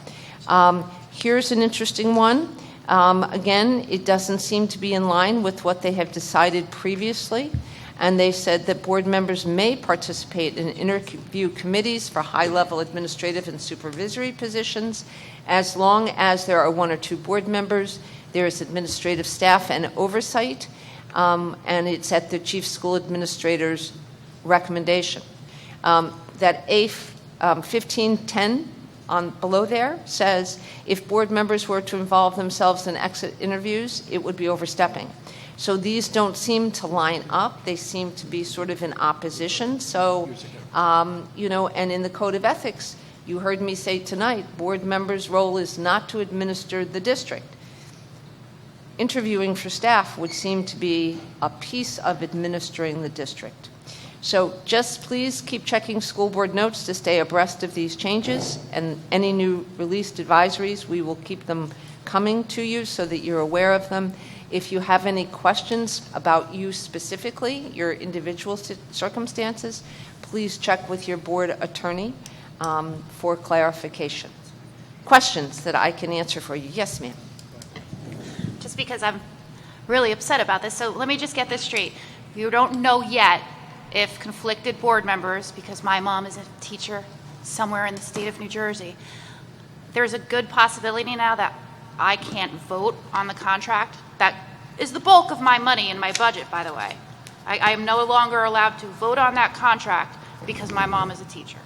Here's an interesting one. Again, it doesn't seem to be in line with what they have decided previously, and they said that board members may participate in interview committees for high-level administrative and supervisory positions as long as there are 1 or 2 board members, there is administrative staff and oversight, and it's at the chief school administrator's recommendation. That A1510 on below there says if board members were to involve themselves in exit interviews, it would be overstepping. So these don't seem to line up. They seem to be sort of in opposition. So, and in the Code of Ethics, you heard me say tonight, board members' role is not to administer the district. Interviewing for staff would seem to be a piece of administering the district. So just please keep checking school board notes to stay abreast of these changes, and any new released advisories, we will keep them coming to you so that you're aware of them. If you have any questions about you specifically, your individual circumstances, please check with your board attorney for clarification. Questions that I can answer for you? Yes, ma'am. Just because I'm really upset about this, so let me just get this straight. You don't know yet if conflicted board members, because my mom is a teacher somewhere in the state of New Jersey, there's a good possibility now that I can't vote on the contract. That is the bulk of my money in my budget, by the way. I am no longer allowed to vote on that contract because my mom is a teacher.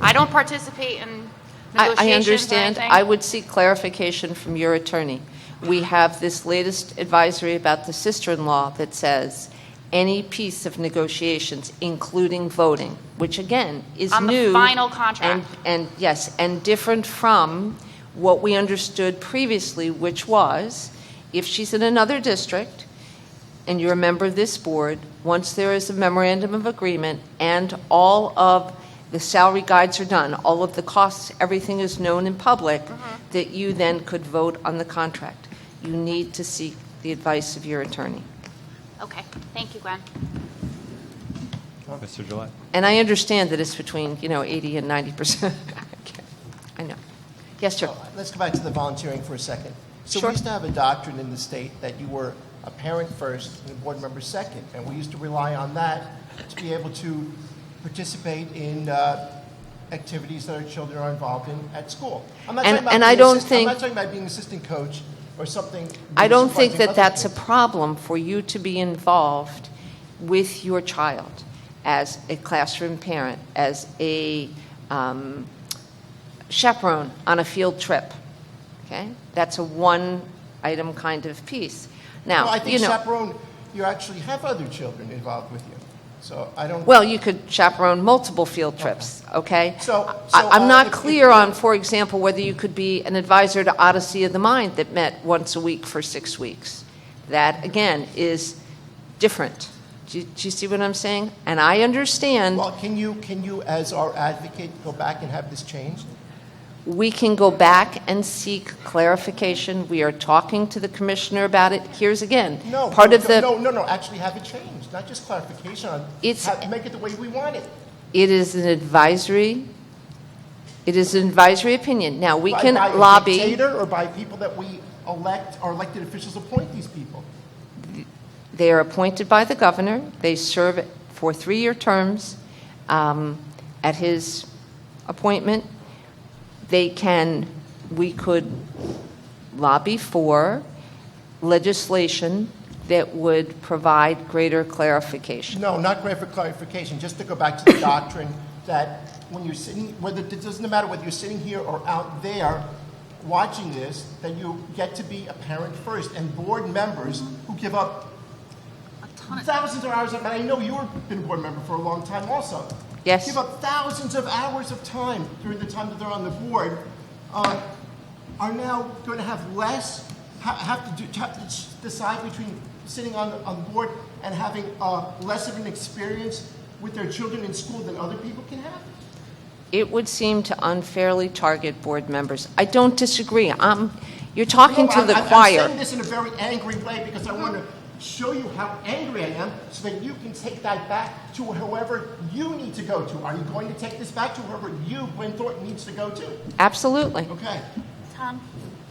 I don't participate in negotiations. I understand. Or anything. I would seek clarification from your attorney. We have this latest advisory about the sister-in-law that says any piece of negotiations, including voting, which again is on new. The final contract. And yes, and different from what we understood previously, which was if she's in another district and you're a member of this board, once there is a memorandum of agreement and all of the salary guides are done, all of the costs, everything is known in public, that you then could vote on the contract. You need to seek the advice of your attorney. Okay, thank you, Gwen. Mr. Gillette. And I understand that it's between, 80 and 90%. I know. Yes, sir. Let's go back to the volunteering for a second. So Sure. we used to have a doctrine in the state that you were a parent first and a board member second, and we used to rely on that to be able to participate in activities that our children are involved in at school. I'm not And- talking about and I being don't assist- think- I'm not talking about being assistant coach or something. I don't think supervising that other that's a kids. problem for you to be involved with your child as a classroom parent, as a chaperone on a field trip. Okay? That's a one-item kind of piece. Now, Well, I think chaperone, you actually have other children involved with you. So I don't. well, you could chaperone multiple field trips, okay? So, I'm not if- clear on, for example, whether you could be an advisor to Odyssey of the Mind that met once a week for 6 weeks. That, again, is different. Do you see what I'm saying? And I understand Well, can you, as our advocate, go back and have this changed? we can go back and seek clarification. We are talking to the commissioner about it. Here's again, No. part no, of the... No, actually have it changed, not just clarification on, make it the way we want it. It is an advisory opinion. Now, we can By a lobby... dictator or by people that we elect, or elected officials appoint these people? They are appointed by the governor. They serve for 3-year terms at his appointment. We could lobby for legislation that would provide greater clarification. No, not great for clarification, just to go back to the doctrine that when you're sitting, it doesn't matter whether you're sitting here or out there watching this, that you get to be a parent first, and board members who give up thousands of hours, and I know you've been a board member for a long time also. Yes. Give up thousands of hours of time during the time that they're on the board, are now going to have less have to decide between sitting on the board and having less of an experience with their children in school than other people can have? It would seem to unfairly target board members. I don't disagree. You're talking to the I'm choir. saying this in a very angry way because I want to show you how angry I am so that you can take that back to whoever you need to go to. Are you going to take this back to whoever you, Gwen Thornton, needs to go to? Absolutely. Okay. Tom,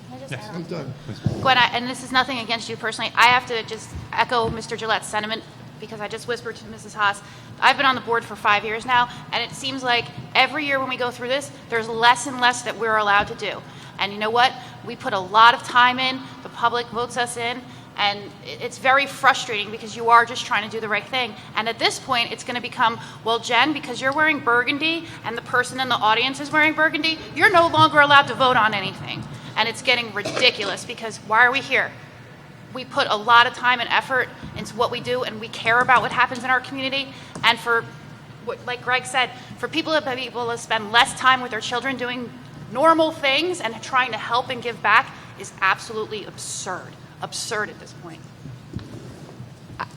can I just add on? I'm done. Gwen, and this is nothing against you personally, I have to just echo Mr. Gillette's sentiment because I just whispered to Mrs. Haas. I've been on the board for 5 years now, and it seems like every year when we go through this, there's less and less that we're allowed to do. And you know what? We put a lot of time in, the public votes us in, and it's very frustrating because you are just trying to do the right thing. And at this point, it's going to become, well, Jen, because you're wearing burgundy and the person in the audience is wearing burgundy, you're no longer allowed to vote on anything. And it's getting ridiculous because why are we here? We put a lot of time and effort into what we do, and we care about what happens in our community. And for, like Greg said, for people to be able to spend less time with their children doing normal things and trying to help and give back is absolutely absurd. Absurd at this point.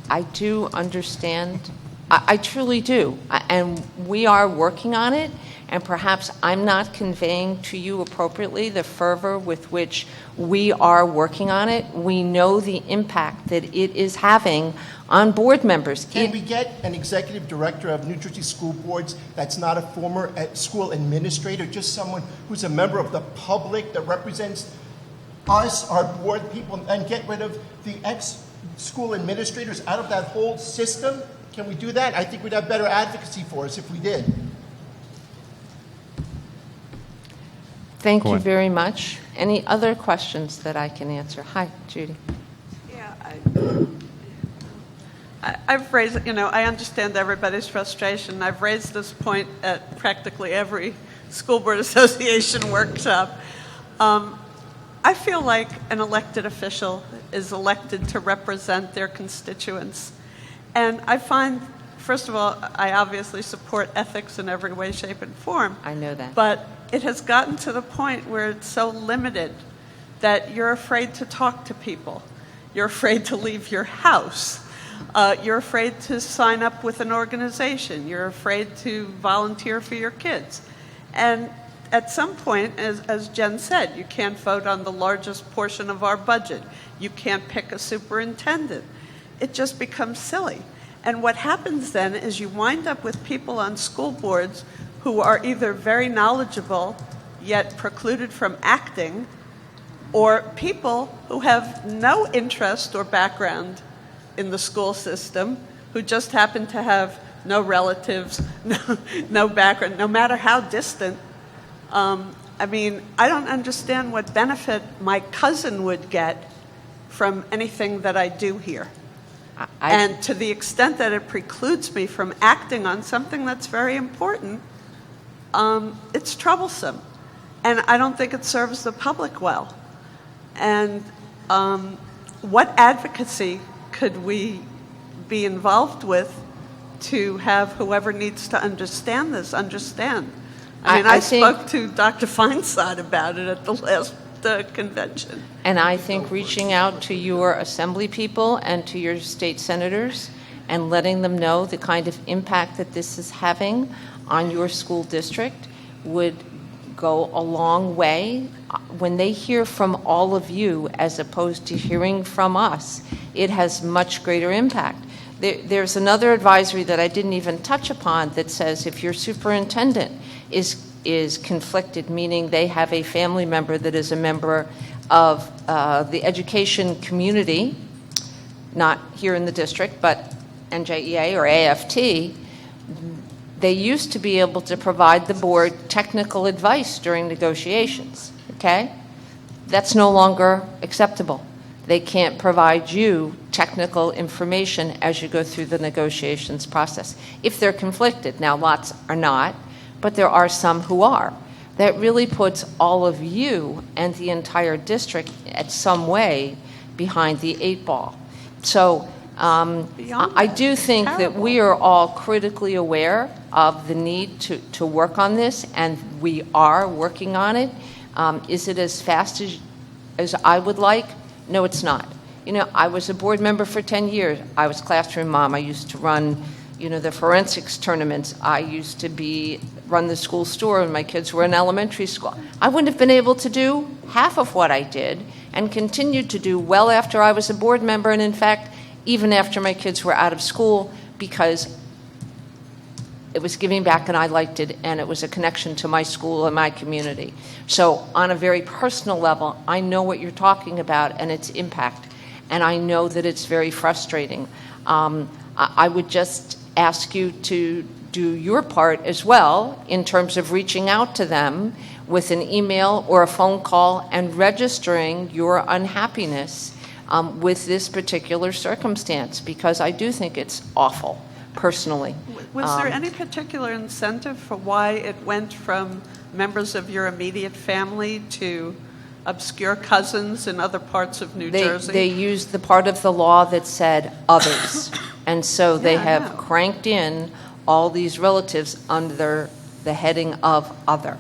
I do understand. I truly do. And we are working on it. And perhaps I'm not conveying to you appropriately the fervor with which we are working on it. We know the impact that it is having on board members. Can we get an executive director of New Jersey school boards that's not a former school administrator, just someone who's a member of the public that represents us, our board people, and get rid of the ex-school administrators out of that whole system? Can we do that? I think we'd have better advocacy for us if we did. Thank Go you on. very much. Any other questions that I can answer? Hi, Judy. Yeah, I've raised, I understand everybody's frustration. I've raised this point at practically every school board association workshop. I feel like an elected official is elected to represent their constituents. And I find, first of all, I obviously support ethics in every way, shape, and form. I know that. But it has gotten to the point where it's so limited that you're afraid to talk to people. You're afraid to leave your house. You're afraid to sign up with an organization. You're afraid to volunteer for your kids. And at some point, as Jen said, you can't vote on the largest portion of our budget. You can't pick a superintendent. It just becomes silly. And what happens then is you wind up with people on school boards who are either very knowledgeable yet precluded from acting, or people who have no interest or background in the school system, who just happen to have no relatives, no background, no matter how distant. I mean, I don't understand what benefit my cousin would get from anything that I do here. And to the extent that it precludes me from acting on something that's very important, it's troublesome. And I don't think it serves the public well. And what advocacy could we be involved with to have whoever needs to understand this understand? I mean, I spoke to Dr. Feinsod about it at the last convention. And I think reaching out to your assembly people and to your state senators and letting them know the kind of impact that this is having on your school district would go a long way. When they hear from all of you as opposed to hearing from us, it has much greater impact. There's another advisory that I didn't even touch upon that says if your superintendent is conflicted, meaning they have a family member that is a member of the education community, not here in the district, but NJEA or AFT, they used to be able to provide the board technical advice during negotiations, okay? That's no longer acceptable. They can't provide you technical information as you go through the negotiations process. If they're conflicted, now lots are not, but there are some who are. That really puts all of you and the entire district at some way behind the 8 ball. So I do think that we are all critically aware of the need to work on this, and we are working on it. Is it as fast as I would like? No, it's not. You know, I was a board member for 10 years. I was classroom mom. I used to run, you know, the forensics tournaments. I used to run the school store when my kids were in elementary school. I wouldn't have been able to do half of what I did and continued to do well after I was a board member, and in fact, even after my kids were out of school, because it was giving back and I liked it, and it was a connection to my school and my community. So on a very personal level, I know what you're talking about and its impact, and I know that it's very frustrating. I would just ask you to do your part as well in terms of reaching out to them with an email or a phone call and registering your unhappiness with this particular circumstance, because I do think it's awful, personally. Was there any particular incentive for why it went from members of your immediate family to obscure cousins in other parts of New Jersey? They used the part of the law that said others. And so they Yeah, I have know. cranked in all these relatives under the heading of other.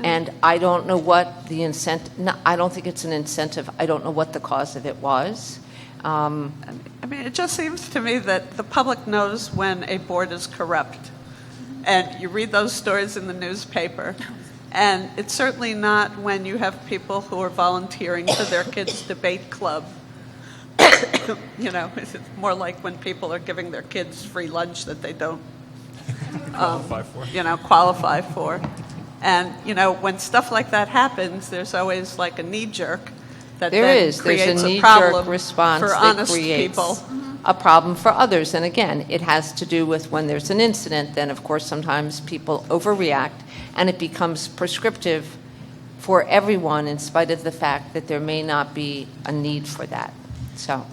And I don't know what the incentive, no, I don't think it's an incentive. I don't know what the cause of it was. I mean, it just seems to me that the public knows when a board is corrupt. And you read those stories in the newspaper. And it's certainly not when you have people who are volunteering for their kids' debate club. You know, it's more like when people are giving their kids free lunch that they don't qualify for. And, you know, when stuff like that happens, there's always like a knee-jerk that There's creates a knee-jerk problem response for that honest creates people. a problem for others. And again, it has to do with when there's an incident, then of course sometimes people overreact and it becomes prescriptive for everyone in spite of the fact that there may not be a need for that. So,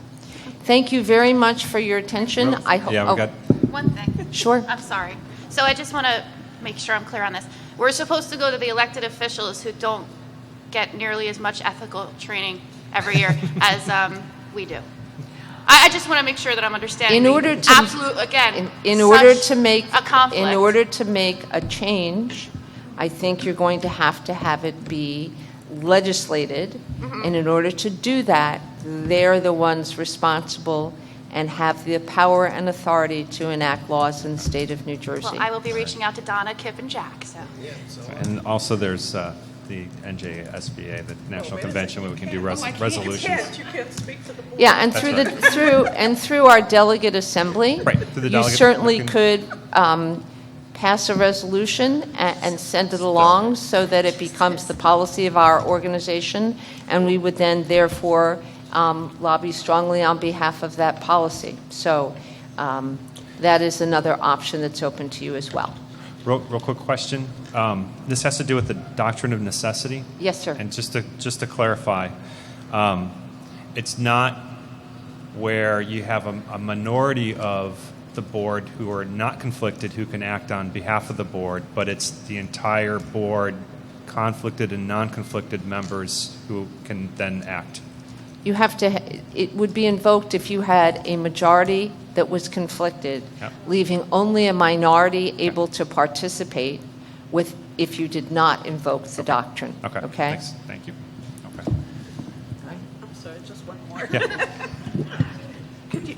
thank you very much for your attention. I hope. Yeah, we got, One thing. Sure. I'm sorry. So I just want to make sure I'm clear on this. We're supposed to go to the elected officials who don't get nearly as much ethical training every year as we do. I just want to make sure that I'm understanding. In order to absolute again, in order such to make a conflict. in order to make a change, I think you're going to have it be legislated, and in order to do that, they're the ones responsible and have the power and authority to enact laws in the state of New Jersey. Well, I will be reaching out to Donna, Kip, and Jack. So. and also there's the NJSBA, the National Convention, where we can do resolutions. You can't speak to the board. Yeah, and That's through our delegate assembly, Right, through the you delegate, certainly we could pass a resolution and send it along so that it becomes the policy of our organization, and we would then therefore lobby strongly on behalf of that policy. So that is another option that's open to you as well. Real quick question. This has to do with the doctrine of necessity. Yes, sir. And just to clarify, it's not where you have a minority of the board who are not conflicted who can act on behalf of the board, but it's the entire board, conflicted and non-conflicted members who can then act. You have to, it would be invoked if you had a majority that was conflicted, Yep. leaving only a minority able to participate with, if you did not invoke the doctrine. Okay. Okay? Thanks. Thank you. Okay. I'm sorry, just one more. Yeah.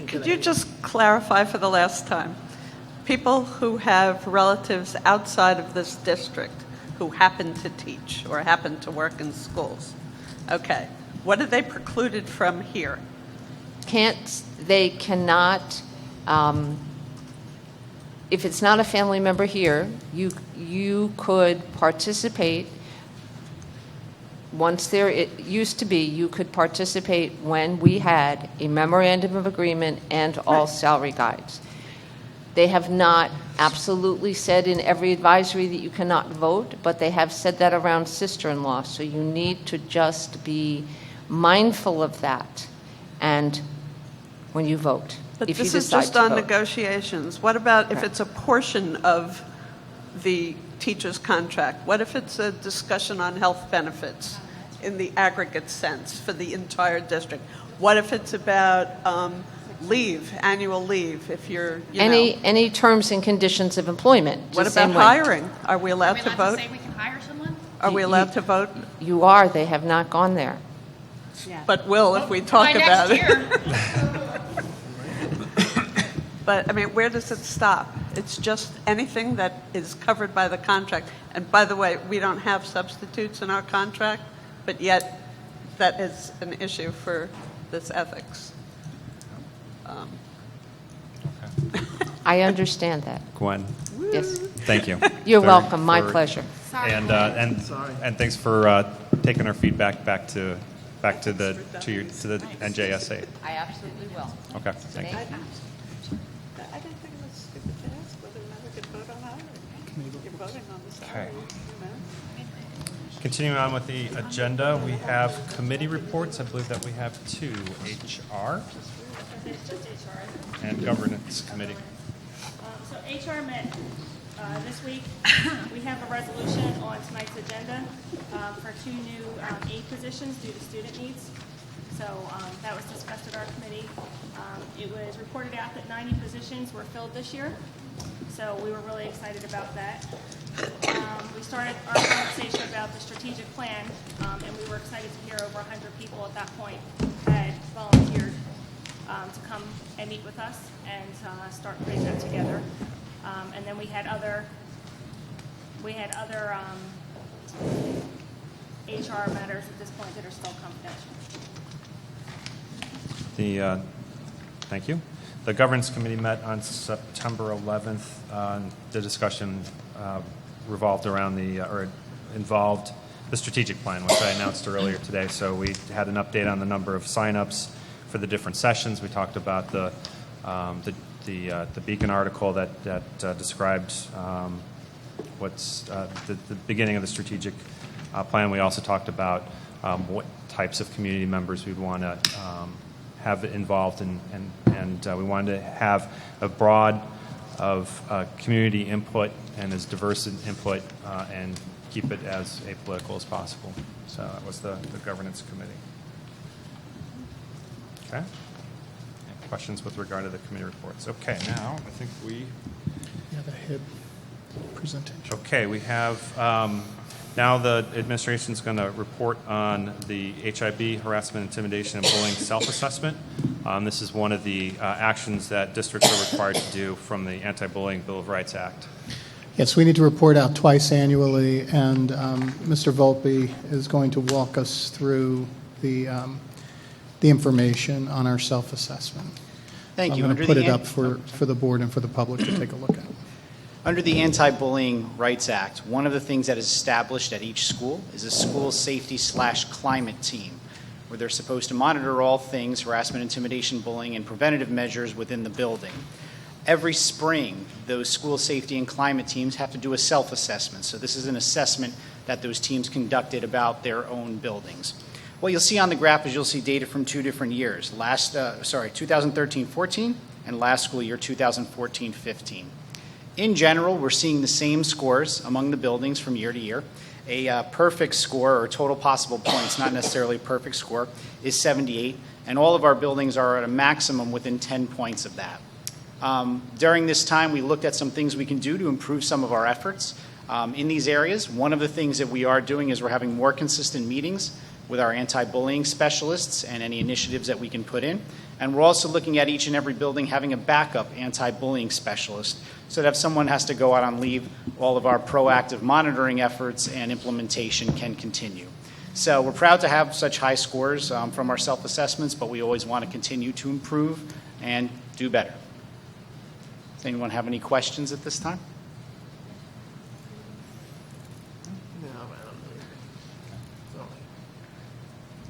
Could you just clarify for the last time? People who have relatives outside of this district who happen to teach or happen to work in schools, okay, what are they precluded from here? They cannot, if it's not a family member here, you could participate. Once there, it used to be, you could participate when we had a memorandum of agreement and all salary guides. They have not absolutely said in every advisory that you cannot vote, but they have said that around sister-in-law. So you need to just be mindful of that, and when you vote, But if you this is decide just to on vote. negotiations. What about if Right. it's a portion of the teacher's contract? What if it's a discussion on health benefits in the aggregate sense for the entire district? What if it's about leave, annual leave, if you're, you know? Any terms and conditions of employment. What the about same way. hiring? Are we allowed to vote? say we can hire someone? Are we allowed to vote? You are. They have not gone there. but will if we talk By about next it. year. But, I mean, where does it stop? It's just anything that is covered by the contract. And by the way, we don't have substitutes in our contract, but yet that is an issue for this ethics. I understand that. Gwen, Yes. thank you. You're for- welcome. My for- pleasure. Sorry. And thanks for taking our feedback back to the NJSA. I absolutely will. Okay, thank you. I didn't think it was stupid to ask whether or not we could vote on hiring. You're voting on the salary, you know? Continuing on with the agenda, we have committee reports. I believe that we have two, HR and Governance Committee. So HR met this week. We have a resolution on tonight's agenda for two new aide positions due to student needs. So that was discussed at our committee. It was reported out that 90 positions were filled this year. So we were really excited about that. We started our conversation about the strategic plan, and we were excited to hear over 100 people at that point had volunteered to come and meet with us and start putting that together. And then we had other HR matters at this point that are still confidential. Thank you. The Governance Committee met on September 11th. The discussion revolved around involved the strategic plan, which I announced earlier today. So we had an update on the number of signups for the different sessions. We talked about the Beacon article that described what's the beginning of the strategic plan. We also talked about what types of community members we'd want to have involved, and we wanted to have a broad of community input and as diverse an input and keep it as apolitical as possible. So that was the Governance Committee. Okay. Any questions with regard to the committee reports? Okay, now I think we... Yeah, the HIB presentation. Okay, we have, now the administration's going to report on the HIB, harassment, intimidation, and bullying self-assessment. This is one of the actions that districts are required to do from the Anti-Bullying Bill of Rights Act. Yes, we need to report out twice annually, and Mr. Volpe is going to walk us through the information on our self-assessment. Thank you. I'm going to put it up for the board and for the public to take a look at. Under the Anti-Bullying Rights Act, one of the things that is established at each school is a school safety/climate team, where they're supposed to monitor all things harassment, intimidation, bullying, and preventative measures within the building. Every spring, those school safety and climate teams have to do a self-assessment. So this is an assessment that those teams conducted about their own buildings. What you'll see on the graph is you'll see data from two different years, 2013-14 and last school year, 2014-15. In general, we're seeing the same scores among the buildings from year to year. A perfect score, or total possible points, not necessarily a perfect score, is 78, and all of our buildings are at a maximum within 10 points of that. During this time, we looked at some things we can do to improve some of our efforts in these areas. One of the things that we are doing is we're having more consistent meetings with our anti-bullying specialists and any initiatives that we can put in. And we're also looking at each and every building having a backup anti-bullying specialist, so that if someone has to go out on leave, all of our proactive monitoring efforts and implementation can continue. So we're proud to have such high scores from our self-assessments, but we always want to continue to improve and do better. Does anyone have any questions at this time? No, I don't know.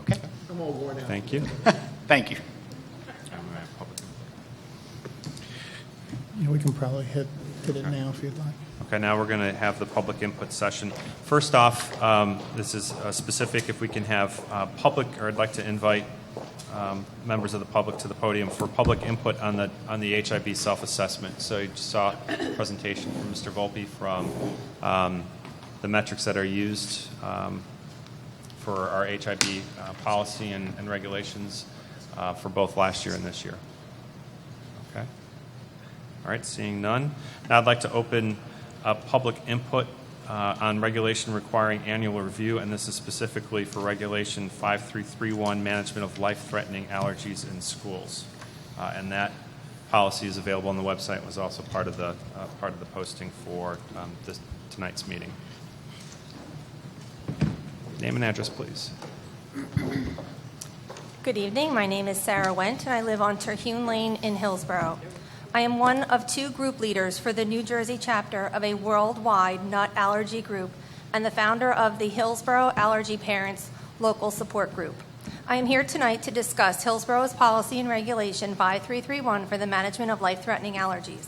Okay, I'm all worn out. Thank you. thank you. Yeah, we can probably hit it now if you'd like. Okay, now we're going to have the public input session. First off, this is specific if we can have public, or I'd like to invite members of the public to the podium for public input on the HIB self-assessment. So you just saw a presentation from Mr. Volpe from the metrics that are used for our HIB policy and regulations for both last year and this year. Okay. All right, seeing none. Now I'd like to open public input on regulation requiring annual review, and this is specifically for Regulation 5331, Management of Life-Threatening Allergies in Schools. And that policy is available on the website, was also part of the posting for tonight's meeting. Name and address, please. Good evening. My name is Sarah Wendt, and I live on Terhune Lane in Hillsborough. I am one of 2 group leaders for the New Jersey chapter of a worldwide nut allergy group and the founder of the Hillsborough Allergy Parents Local Support Group. I am here tonight to discuss Hillsborough's policy and regulation 5331 for the management of life-threatening allergies.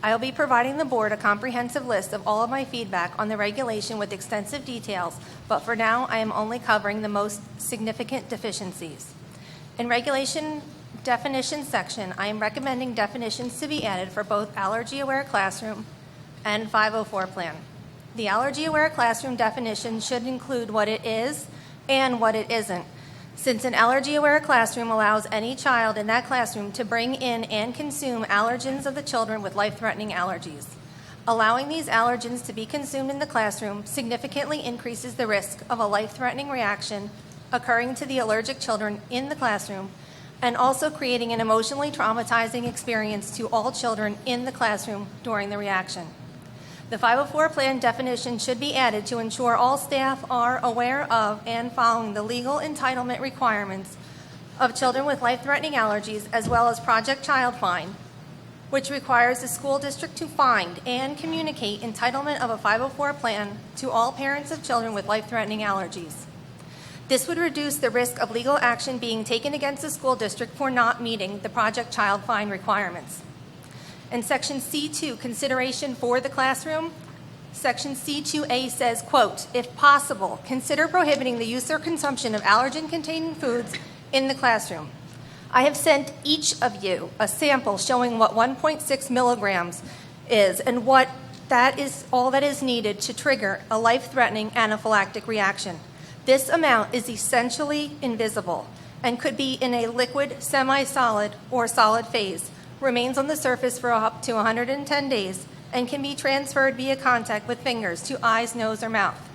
I will be providing the board a comprehensive list of all of my feedback on the regulation with extensive details, but for now I am only covering the most significant deficiencies. In regulation definition section, I am recommending definitions to be added for both allergy-aware classroom and 504 plan. The allergy-aware classroom definition should include what it is and what it isn't, since an allergy-aware classroom allows any child in that classroom to bring in and consume allergens of the children with life-threatening allergies. Allowing these allergens to be consumed in the classroom significantly increases the risk of a life-threatening reaction occurring to the allergic children in the classroom, and also creating an emotionally traumatizing experience to all children in the classroom during the reaction. The 504 plan definition should be added to ensure all staff are aware of and following the legal entitlement requirements of children with life-threatening allergies, as well as Project Child Find, which requires the school district to find and communicate entitlement of a 504 plan to all parents of children with life-threatening allergies. This would reduce the risk of legal action being taken against the school district for not meeting the Project Child Find requirements. In Section C2, consideration for the classroom, Section C2A says, quote, if possible, consider prohibiting the use or consumption of allergen-containing foods in the classroom. I have sent each of you a sample showing what 1.6 milligrams is and what that is all that is needed to trigger a life-threatening anaphylactic reaction. This amount is essentially invisible and could be in a liquid, semi-solid, or solid phase, remains on the surface for up to 110 days, and can be transferred via contact with fingers to eyes, nose, or mouth.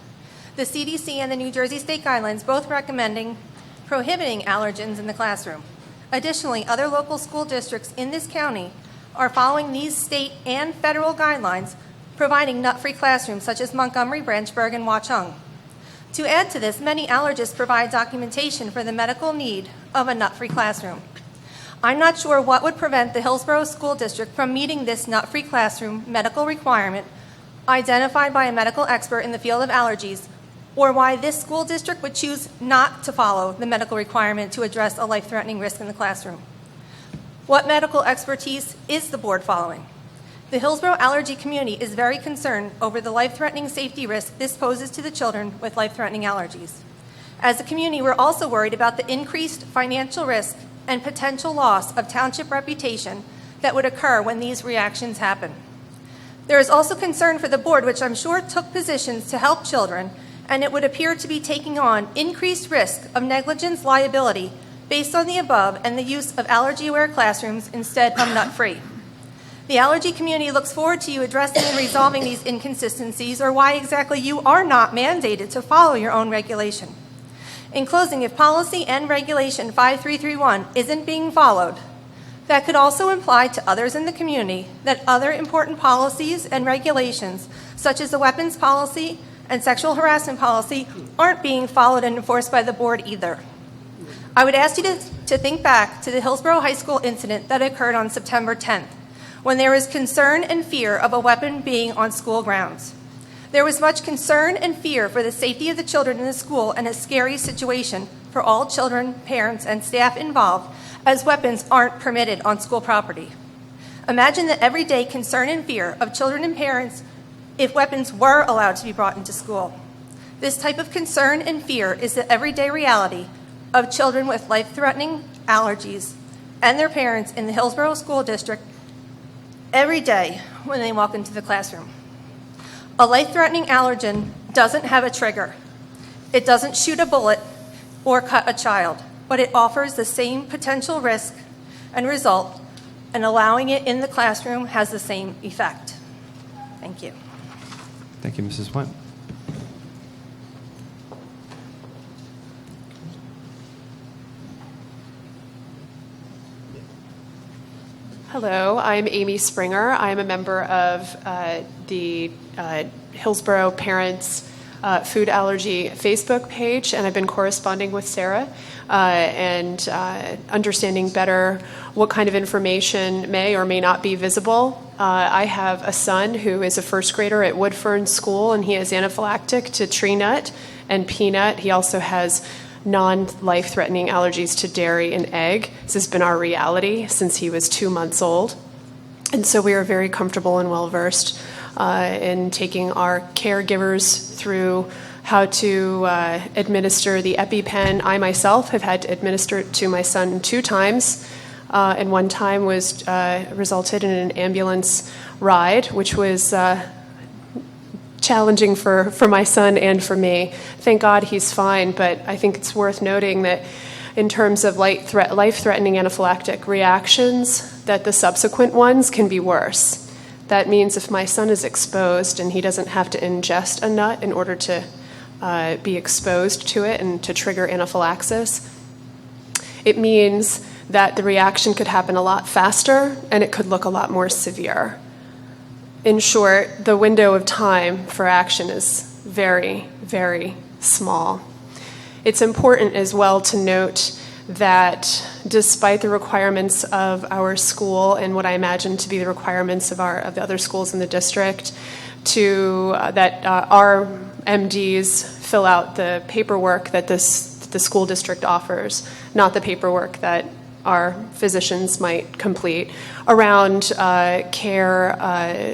The CDC and the New Jersey State Guidelines both recommending prohibiting allergens in the classroom. Additionally, other local school districts in this county are following these state and federal guidelines, providing nut-free classrooms such as Montgomery, Branchburg, and Watchung. To add to this, many allergists provide documentation for the medical need of a nut-free classroom. I'm not sure what would prevent the Hillsborough School District from meeting this nut-free classroom medical requirement identified by a medical expert in the field of allergies, or why this school district would choose not to follow the medical requirement to address a life-threatening risk in the classroom. What medical expertise is the board following? The Hillsborough allergy community is very concerned over the life-threatening safety risk this poses to the children with life-threatening allergies. As a community, we're also worried about the increased financial risk and potential loss of township reputation that would occur when these reactions happen. There is also concern for the board, which I'm sure took positions to help children, and it would appear to be taking on increased risk of negligence liability based on the above and the use of allergy-aware classrooms instead of nut-free. The allergy community looks forward to you addressing and resolving these inconsistencies, or why exactly you are not mandated to follow your own regulation. In closing, if policy and regulation 5331 isn't being followed, that could also imply to others in the community that other important policies and regulations, such as the weapons policy and sexual harassment policy, aren't being followed and enforced by the board either. I would ask you to think back to the Hillsborough High School incident that occurred on September 10th, when there was concern and fear of a weapon being on school grounds. There was much concern and fear for the safety of the children in the school, and a scary situation for all children, parents, and staff involved, as weapons aren't permitted on school property. Imagine the everyday concern and fear of children and parents if weapons were allowed to be brought into school. This type of concern and fear is the everyday reality of children with life-threatening allergies and their parents in the Hillsborough School District every day when they walk into the classroom. A life-threatening allergen doesn't have a trigger. It doesn't shoot a bullet or cut a child, but it offers the same potential risk and result, and allowing it in the classroom has the same effect. Thank you. Thank you, Mrs. Wendt. Hello, I'm Amy Springer. I'm a member of the Hillsborough Parents Food Allergy Facebook page, and I've been corresponding with Sarah and understanding better what kind of information may or may not be visible. I have a son who is a first grader at Woodfern School, and he is anaphylactic to tree nut and peanut. He also has non-life-threatening allergies to dairy and egg. This has been our reality since he was 2 months old. And so we are very comfortable and well-versed in taking our caregivers through how to administer the EpiPen. I myself have had to administer it to my son 2 times, and one time was resulted in an ambulance ride, which was challenging for my son and for me. Thank God he's fine, but I think it's worth noting that in terms of life-threatening anaphylactic reactions, that the subsequent ones can be worse. That means if my son is exposed and he doesn't have to ingest a nut in order to be exposed to it and to trigger anaphylaxis, it means that the reaction could happen a lot faster and it could look a lot more severe. In short, the window of time for action is very, very small. It's important as well to note that despite the requirements of our school and what I imagine to be the requirements of the other schools in the district, that our MDs fill out the paperwork that the school district offers, not the paperwork that our physicians might complete around care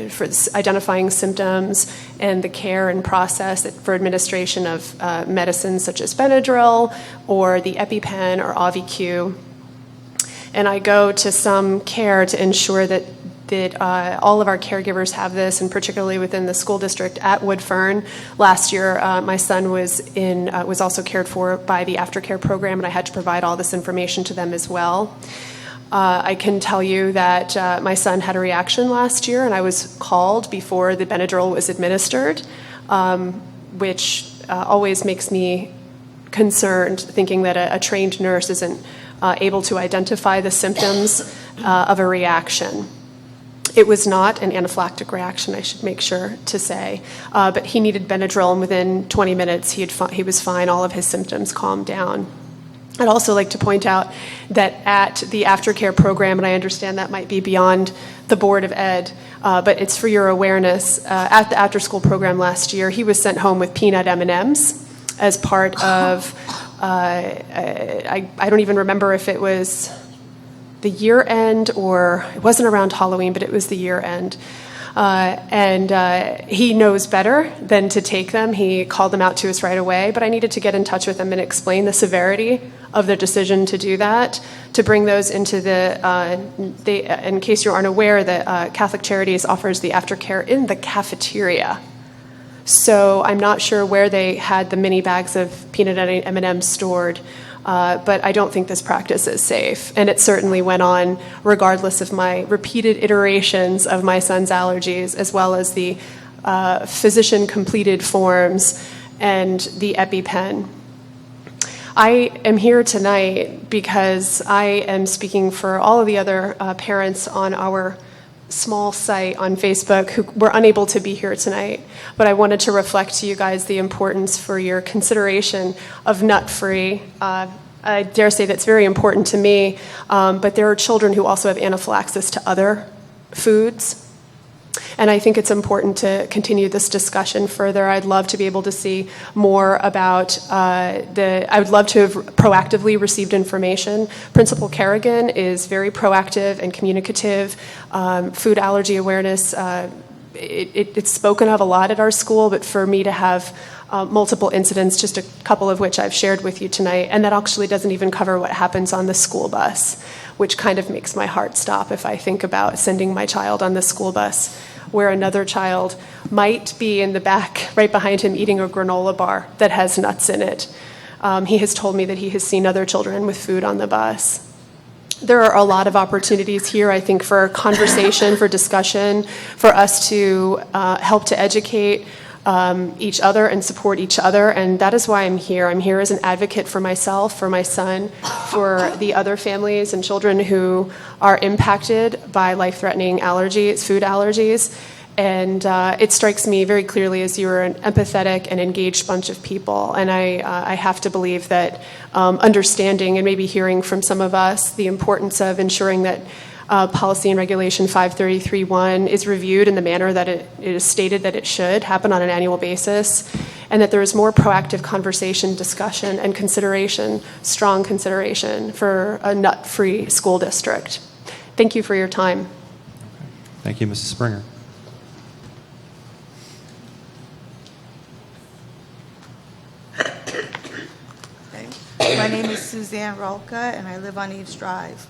for identifying symptoms and the care and process for administration of medicines such as Benadryl or the EpiPen or AviQ. And I go to some care to ensure that all of our caregivers have this, and particularly within the school district at Woodfern. Last year, my son was also cared for by the aftercare program, and I had to provide all this information to them as well. I can tell you that my son had a reaction last year, and I was called before the Benadryl was administered, which always makes me concerned, thinking that a trained nurse isn't able to identify the symptoms of a reaction. It was not an anaphylactic reaction, I should make sure to say, but he needed Benadryl, and within 20 minutes he was fine. All of his symptoms calmed down. I'd also like to point out that at the aftercare program, and I understand that might be beyond the Board of Ed, but it's for your awareness, at the after-school program last year, he was sent home with peanut M&Ms as part of, I don't even remember if it was the year end, or it wasn't around Halloween, but it was the year end. And he knows better than to take them. He called them out to us right away, but I needed to get in touch with him and explain the severity of the decision to do that, to bring those into in case you aren't aware, that Catholic Charities offers the aftercare in the cafeteria. So I'm not sure where they had the mini bags of peanut M&Ms stored, but I don't think this practice is safe. And it certainly went on regardless of my repeated iterations of my son's allergies, as well as the physician-completed forms and the EpiPen. I am here tonight because I am speaking for all of the other parents on our small site on Facebook who were unable to be here tonight, but I wanted to reflect to you guys the importance for your consideration of nut-free. I dare say that's very important to me, but there are children who also have anaphylaxis to other foods. And I think it's important to continue this discussion further. I'd love to be able to see more about I would love to have proactively received information. Principal Kerrigan is very proactive and communicative. Food allergy awareness, it's spoken of a lot at our school, but for me to have multiple incidents, just a couple of which I've shared with you tonight, and that actually doesn't even cover what happens on the school bus, which kind of makes my heart stop if I think about sending my child on the school bus, where another child might be in the back right behind him eating a granola bar that has nuts in it. He has told me that he has seen other children with food on the bus. There are a lot of opportunities here, I think, for conversation, for discussion, for us to help to educate each other and support each other, and that is why I'm here. I'm here as an advocate for myself, for my son, for the other families and children who are impacted by life-threatening allergies, food allergies. And it strikes me very clearly as you're an empathetic and engaged bunch of people. And I have to believe that understanding and maybe hearing from some of us the importance of ensuring that Policy and Regulation 533.1 is reviewed in the manner that it is stated that it should happen on an annual basis, and that there is more proactive conversation, discussion, and consideration, strong consideration for a nut-free school district. Thank you for your time. Thank you, Mrs. Springer. My name is Suzanne Rolka, and I live on Eves Drive.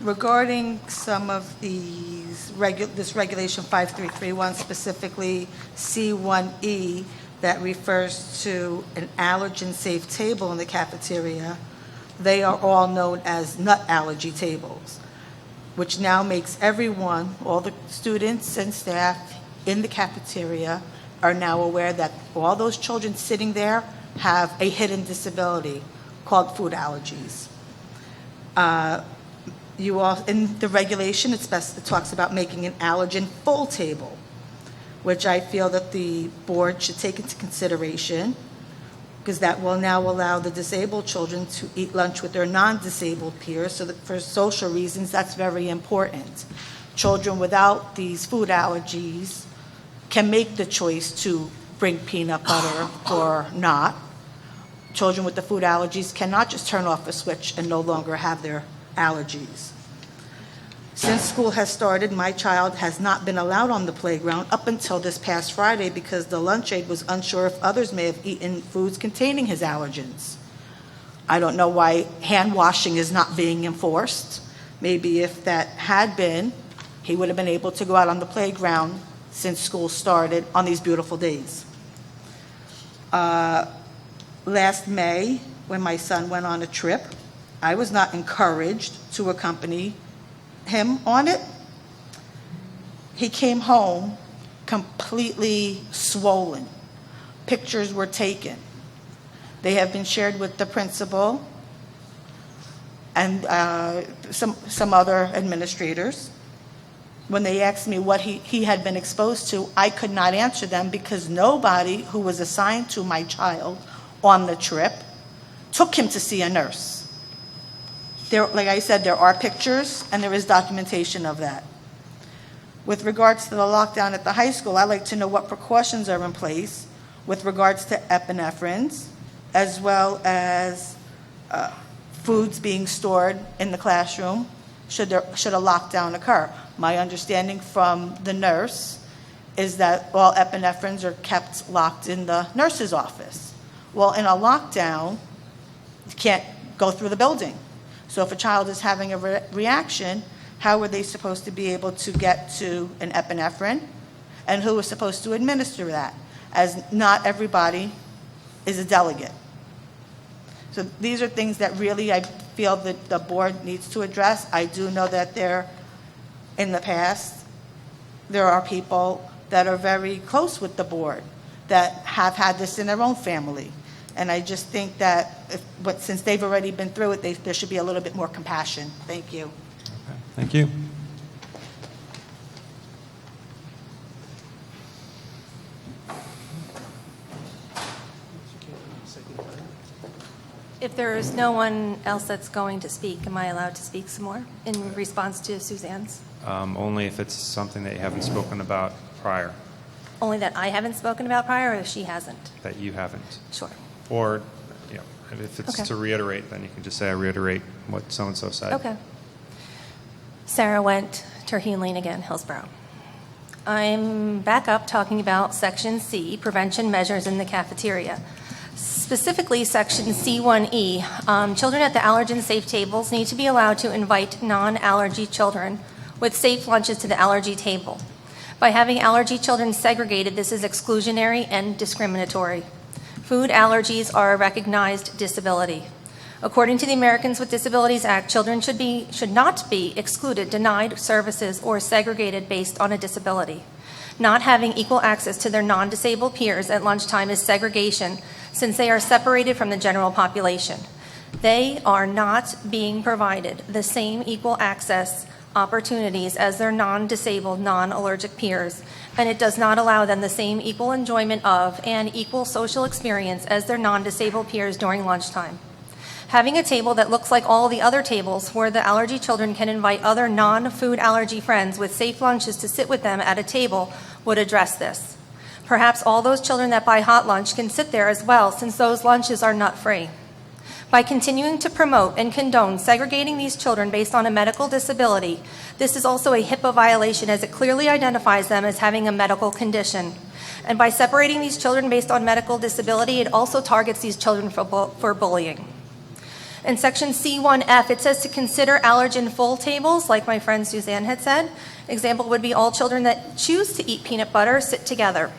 Regarding some of these this Regulation 5331, specifically C1E, that refers to an allergen-safe table in the cafeteria, they are all known as nut allergy tables, which now makes everyone, all the students and staff in the cafeteria, are now aware that all those children sitting there have a hidden disability called food allergies. In the regulation, it talks about making an allergen-full table, which I feel that the board should take into consideration, because that will now allow the disabled children to eat lunch with their non-disabled peers, so that for social reasons, that's very important. Children without these food allergies can make the choice to bring peanut butter or not. Children with the food allergies cannot just turn off a switch and no longer have their allergies. Since school has started, my child has not been allowed on the playground up until this past Friday because the lunch aide was unsure if others may have eaten foods containing his allergens. I don't know why hand washing is not being enforced. Maybe if that had been, he would have been able to go out on the playground since school started on these beautiful days. Last May, when my son went on a trip, I was not encouraged to accompany him on it. He came home completely swollen. Pictures were taken. They have been shared with the principal and some other administrators. When they asked me what he had been exposed to, I could not answer them because nobody who was assigned to my child on the trip took him to see a nurse. Like I said, there are pictures and there is documentation of that. With regards to the lockdown at the high school, I'd like to know what precautions are in place with regards to epinephrines, as well as foods being stored in the classroom should a lockdown occur. My understanding from the nurse is that all epinephrines are kept locked in the nurse's office. Well, in a lockdown, you can't go through the building. So if a child is having a reaction, how are they supposed to be able to get to an epinephrine? And who is supposed to administer that? As not everybody is a delegate. So these are things that really I feel that the board needs to address. I do know that in the past, there are people that are very close with the board that have had this in their own family. And I just think that since they've already been through it, there should be a little bit more compassion. Thank you. Okay, thank you. If there is no one else that's going to speak, am I allowed to speak some more in response to Suzanne's? Only if it's something that you haven't spoken about prior, Only that I haven't spoken about prior, or she hasn't? that you haven't. Sure. Or, if it's Okay. to reiterate, then you can just say, I reiterate what so-and-so said. Okay. Sarah Went, Terhune Lane again, Hillsborough. I'm back up talking about Section C, prevention measures in the cafeteria. Specifically, Section C1E, children at the allergen-safe tables need to be allowed to invite non-allergy children with safe lunches to the allergy table. By having allergy children segregated, this is exclusionary and discriminatory. Food allergies are a recognized disability. According to the Americans with Disabilities Act, children should not be excluded, denied services, or segregated based on a disability. Not having equal access to their non-disabled peers at lunchtime is segregation, since they are separated from the general population. They are not being provided the same equal access opportunities as their non-disabled, non-allergic peers, and it does not allow them the same equal enjoyment of and equal social experience as their non-disabled peers during lunchtime. Having a table that looks like all the other tables where the allergy children can invite other non-food allergy friends with safe lunches to sit with them at a table would address this. Perhaps all those children that buy hot lunch can sit there as well, since those lunches are nut free. By continuing to promote and condone segregating these children based on a medical disability, this is also a HIPAA violation, as it clearly identifies them as having a medical condition. And by separating these children based on medical disability, it also targets these children for bullying. In section C1F, it says to consider allergen full tables, like my friend Suzanne had said. Example would be all children that choose to eat peanut butter sit together.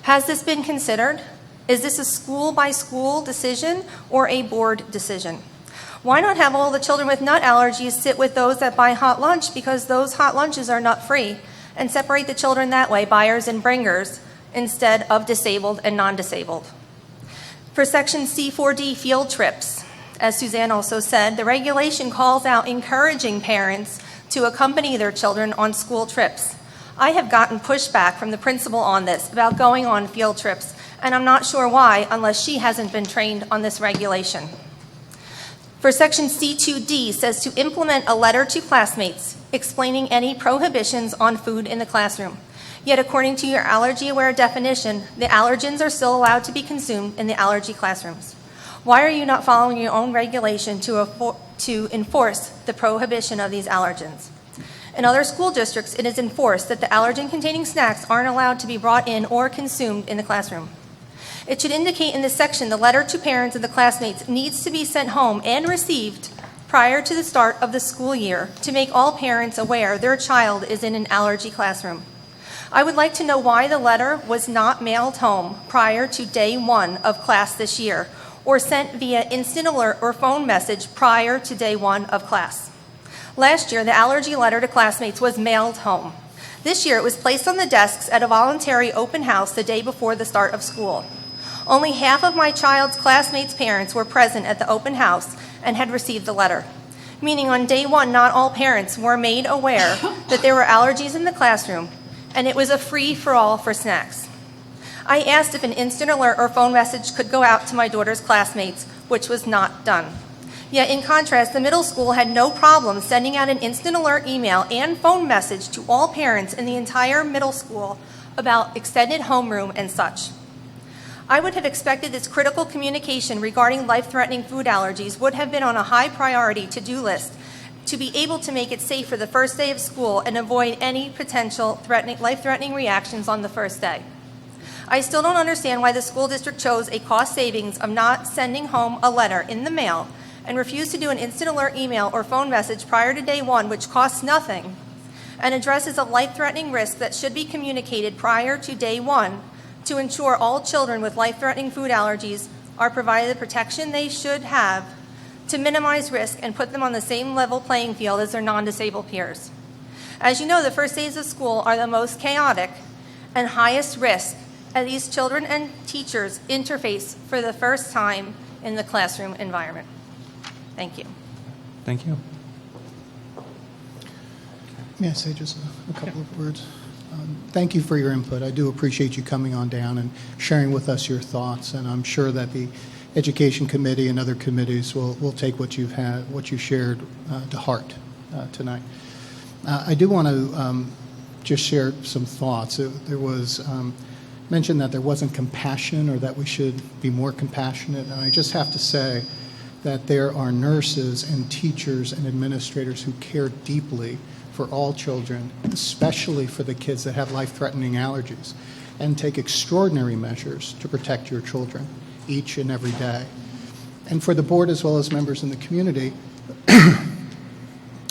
Has this been considered? Is this a school-by-school decision or a board decision? Why not have all the children with nut allergies sit with those that buy hot lunch, because those hot lunches are nut-free, and separate the children that way, buyers and bringers, instead of disabled and non-disabled? For section C4D, field trips, as Suzanne also said, the regulation calls out encouraging parents to accompany their children on school trips. I have gotten pushback from the principal on this about going on field trips, and I'm not sure why, unless she hasn't been trained on this regulation. For section C2D, says to implement a letter to classmates explaining any prohibitions on food in the classroom. Yet according to your allergy-aware definition, the allergens are still allowed to be consumed in the allergy classrooms. Why are you not following your own regulation to enforce the prohibition of these allergens? In other school districts, it is enforced that the allergen-containing snacks aren't allowed to be brought in or consumed in the classroom. It should indicate in this section the letter to parents and the classmates needs to be sent home and received prior to the start of the school year to make all parents aware their child is in an allergy classroom. I would like to know why the letter was not mailed home prior to day one of class this year, or sent via instant alert or phone message prior to day one of class. Last year, the allergy letter to classmates was mailed home. This year, it was placed on the desks at a voluntary open house the day before the start of school. Only half of my child's classmates' parents were present at the open house and had received the letter, meaning on day one, not all parents were made aware that there were allergies in the classroom, and it was a free-for-all for snacks. I asked if an instant alert or phone message could go out to my daughter's classmates, which was not done. Yet in contrast, the middle school had no problem sending out an instant alert email and phone message to all parents in the entire middle school about extended homeroom and such. I would have expected this critical communication regarding life-threatening food allergies would have been on a high priority to-do list to be able to make it safe for the first day of school and avoid any potential life-threatening reactions on the first day. I still don't understand why the school district chose a cost savings of not sending home a letter in the mail and refused to do an instant alert email or phone message prior to day one, which costs nothing, and addresses a life-threatening risk that should be communicated prior to day one to ensure all children with life-threatening food allergies are provided the protection they should have to minimize risk and put them on the same level playing field as their non-disabled peers. As you know, the first days of school are the most chaotic and highest risk as these children and teachers interface for the first time in the classroom environment. Thank you. Thank you. May I say just a couple of words? Thank you for your input. I do appreciate you coming on down and sharing with us your thoughts, and I'm sure that the Education Committee and other committees will take what you shared to heart tonight. I do want to just share some thoughts. There was mentioned that there wasn't compassion or that we should be more compassionate, and I just have to say that there are nurses and teachers and administrators who care deeply for all children, especially for the kids that have life-threatening allergies, and take extraordinary measures to protect your children each and every day. And for the board as well as members in the community,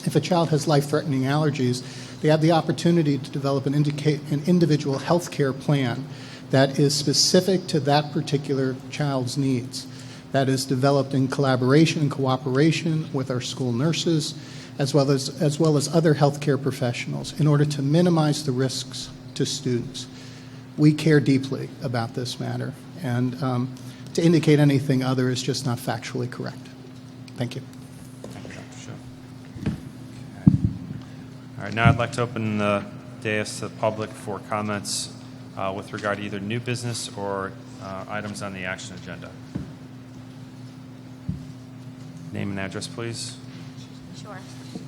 if a child has life-threatening allergies, they have the opportunity to develop an individual health care plan that is specific to that particular child's needs, that is developed in collaboration and cooperation with our school nurses, as well as other healthcare professionals, in order to minimize the risks to students. We care deeply about this matter, and to indicate anything other is just not factually correct. Thank you. Thank you, Dr. Schiff. Okay. All right, now I'd like to open the dais to the public for comments with regard to either new business or items on the action agenda. Name and address, please. Sure.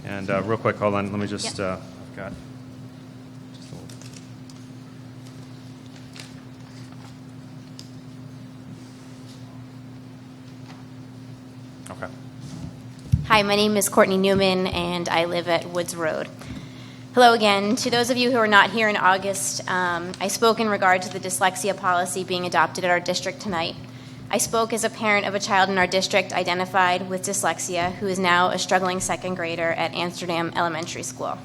And real quick, hold on, let me just, Yep. I've got just a little. Okay. Hi, my name is Courtney Newman, and I live at Woods Road. Hello again. To those of you who are not here in August, I spoke in regard to the dyslexia policy being adopted at our district tonight. I spoke as a parent of a child in our district identified with dyslexia who is now a struggling second grader at Amsterdam Elementary School.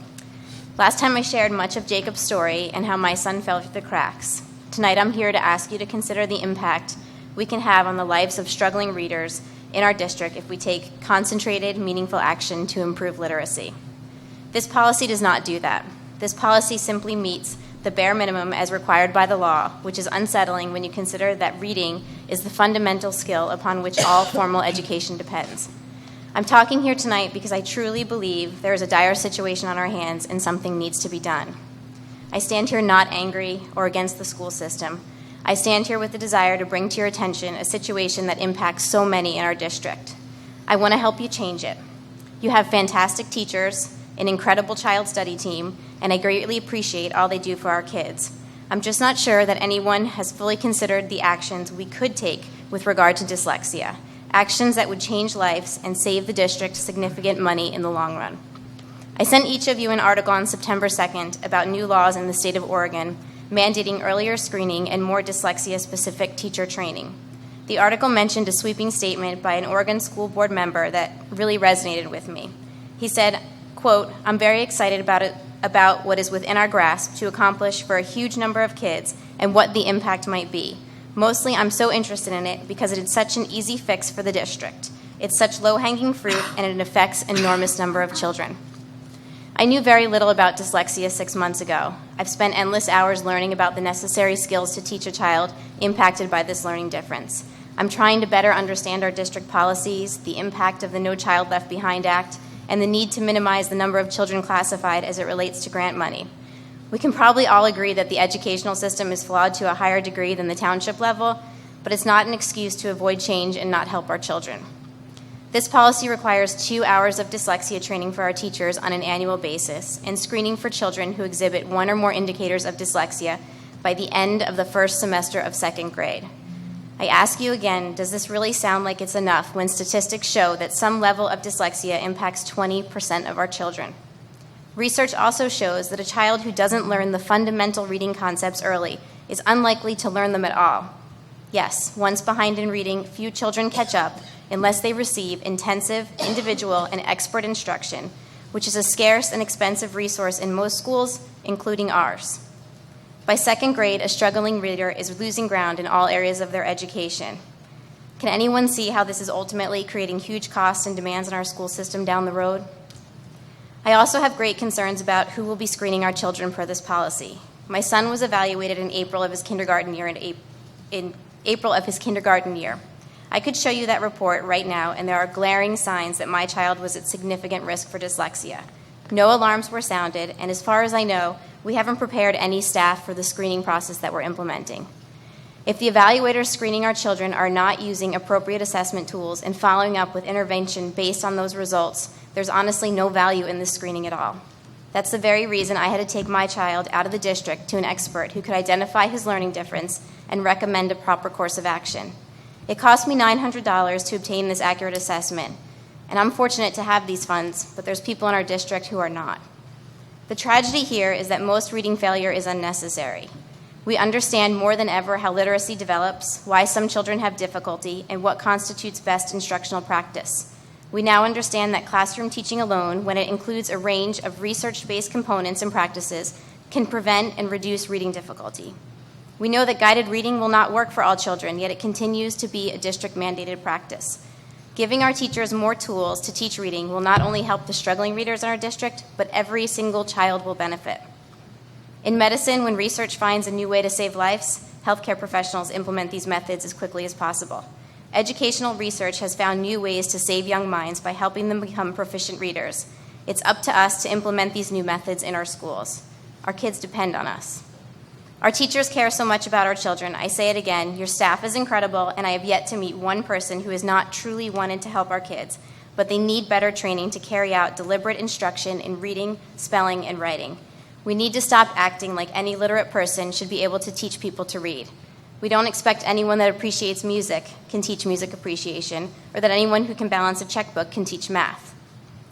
Last time I shared much of Jacob's story and how my son fell through the cracks. Tonight I'm here to ask you to consider the impact we can have on the lives of struggling readers in our district if we take concentrated, meaningful action to improve literacy. This policy does not do that. This policy simply meets the bare minimum as required by the law, which is unsettling when you consider that reading is the fundamental skill upon which all formal education depends. I'm talking here tonight because I truly believe there is a dire situation on our hands and something needs to be done. I stand here not angry or against the school system. I stand here with the desire to bring to your attention a situation that impacts so many in our district. I want to help you change it. You have fantastic teachers, an incredible child study team, and I greatly appreciate all they do for our kids. I'm just not sure that anyone has fully considered the actions we could take with regard to dyslexia, actions that would change lives and save the district significant money in the long run. I sent each of you an article on September 2nd about new laws in the state of Oregon mandating earlier screening and more dyslexia-specific teacher training. The article mentioned a sweeping statement by an Oregon school board member that really resonated with me. He said, quote, "I'm very excited about what is within our grasp to accomplish for a huge number of kids and what the impact might be. Mostly, I'm so interested in it because it is such an easy fix for the district. It's such low-hanging fruit, and it affects an enormous number of children." I knew very little about dyslexia 6 months ago. I've spent endless hours learning about the necessary skills to teach a child impacted by this learning difference. I'm trying to better understand our district policies, the impact of the No Child Left Behind Act, and the need to minimize the number of children classified as it relates to grant money. We can probably all agree that the educational system is flawed to a higher degree than the township level, but it's not an excuse to avoid change and not help our children. This policy requires 2 hours of dyslexia training for our teachers on an annual basis and screening for children who exhibit one or more indicators of dyslexia by the end of the first semester of second grade. I ask you again, does this really sound like it's enough when statistics show that some level of dyslexia impacts 20% of our children? Research also shows that a child who doesn't learn the fundamental reading concepts early is unlikely to learn them at all. Yes, once behind in reading, few children catch up unless they receive intensive, individual, and expert instruction, which is a scarce and expensive resource in most schools, including ours. By second grade, a struggling reader is losing ground in all areas of their education. Can anyone see how this is ultimately creating huge costs and demands on our school system down the road? I also have great concerns about who will be screening our children per this policy. My son was evaluated in April of his kindergarten year. I could show you that report right now, and there are glaring signs that my child was at significant risk for dyslexia. No alarms were sounded, and as far as I know, we haven't prepared any staff for the screening process that we're implementing. If the evaluators screening our children are not using appropriate assessment tools and following up with intervention based on those results, there's honestly no value in this screening at all. That's the very reason I had to take my child out of the district to an expert who could identify his learning difference and recommend a proper course of action. It cost me $900 to obtain this accurate assessment, and I'm fortunate to have these funds, but there's people in our district who are not. The tragedy here is that most reading failure is unnecessary. We understand more than ever how literacy develops, why some children have difficulty, and what constitutes best instructional practice. We now understand that classroom teaching alone, when it includes a range of research-based components and practices, can prevent and reduce reading difficulty. We know that guided reading will not work for all children, yet it continues to be a district-mandated practice. Giving our teachers more tools to teach reading will not only help the struggling readers in our district, but every single child will benefit. In medicine, when research finds a new way to save lives, healthcare professionals implement these methods as quickly as possible. Educational research has found new ways to save young minds by helping them become proficient readers. It's up to us to implement these new methods in our schools. Our kids depend on us. Our teachers care so much about our children. I say it again, your staff is incredible, and I have yet to meet one person who has not truly wanted to help our kids, but they need better training to carry out deliberate instruction in reading, spelling, and writing. We need to stop acting like any literate person should be able to teach people to read. We don't expect anyone that appreciates music can teach music appreciation, or that anyone who can balance a checkbook can teach math.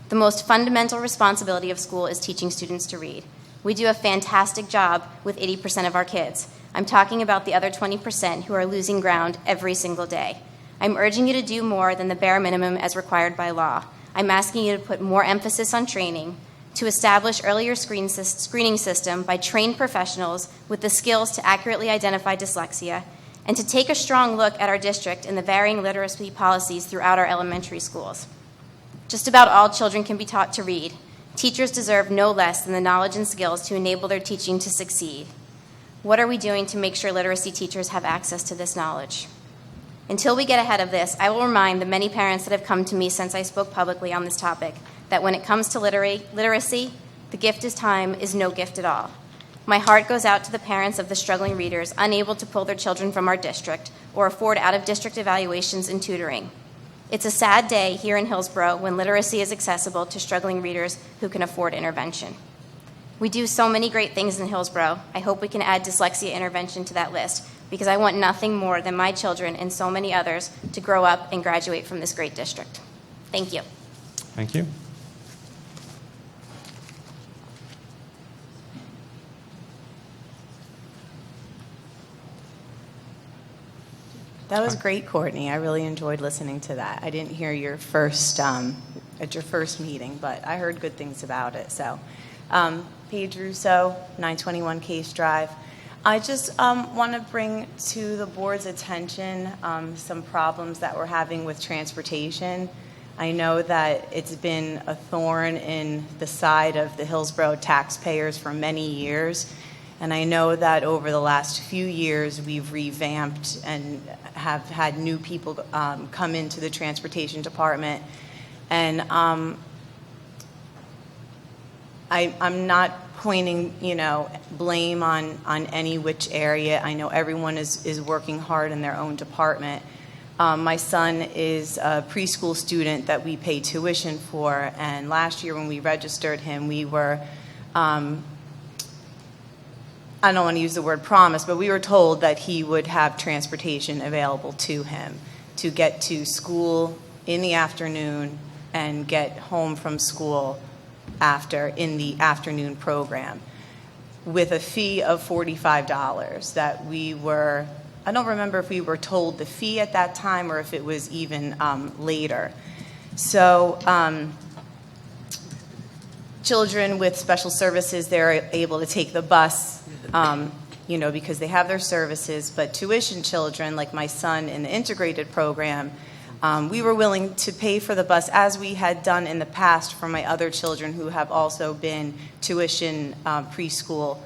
The most fundamental responsibility of school is teaching students to read. We do a fantastic job with 80% of our kids. I'm talking about the other 20% who are losing ground every single day. I'm urging you to do more than the bare minimum as required by law. I'm asking you to put more emphasis on training, to establish earlier screening system by trained professionals with the skills to accurately identify dyslexia, and to take a strong look at our district and the varying literacy policies throughout our elementary schools. Just about all children can be taught to read. Teachers deserve no less than the knowledge and skills to enable their teaching to succeed. What are we doing to make sure literacy teachers have access to this knowledge? Until we get ahead of this, I will remind the many parents that have come to me since I spoke publicly on this topic that when it comes to literacy, the gift is time is no gift at all. My heart goes out to the parents of the struggling readers unable to pull their children from our district or afford out-of-district evaluations and tutoring. It's a sad day here in Hillsborough when literacy is accessible to struggling readers who can afford intervention. We do so many great things in Hillsborough. I hope we can add dyslexia intervention to that list because I want nothing more than my children and so many others to grow up and graduate from this great district. Thank you. Thank you. That was great, Courtney. I really enjoyed listening to that. I didn't hear your first at your first meeting, but I heard good things about it. So, Paige Russo, 921 Case Drive. I just want to bring to the board's attention some problems that we're having with transportation. I know that it's been a thorn in the side of the Hillsborough taxpayers for many years. And I know that over the last few years, we've revamped and have had new people come into the transportation department. And I'm not pointing, blame on any which area. I know everyone is working hard in their own department. My son is a preschool student that we pay tuition for. And last year when we registered him, we were... I don't want to use the word promise, but we were told that he would have transportation available to him to get to school in the afternoon and get home from school in the afternoon program with a fee of $45 that we were, I don't remember if we were told the fee at that time or if it was even later. So children with special services, they're able to take the bus because they have their services, but tuition children, like my son in the integrated program, we were willing to pay for the bus as we had done in the past for my other children who have also been tuition preschool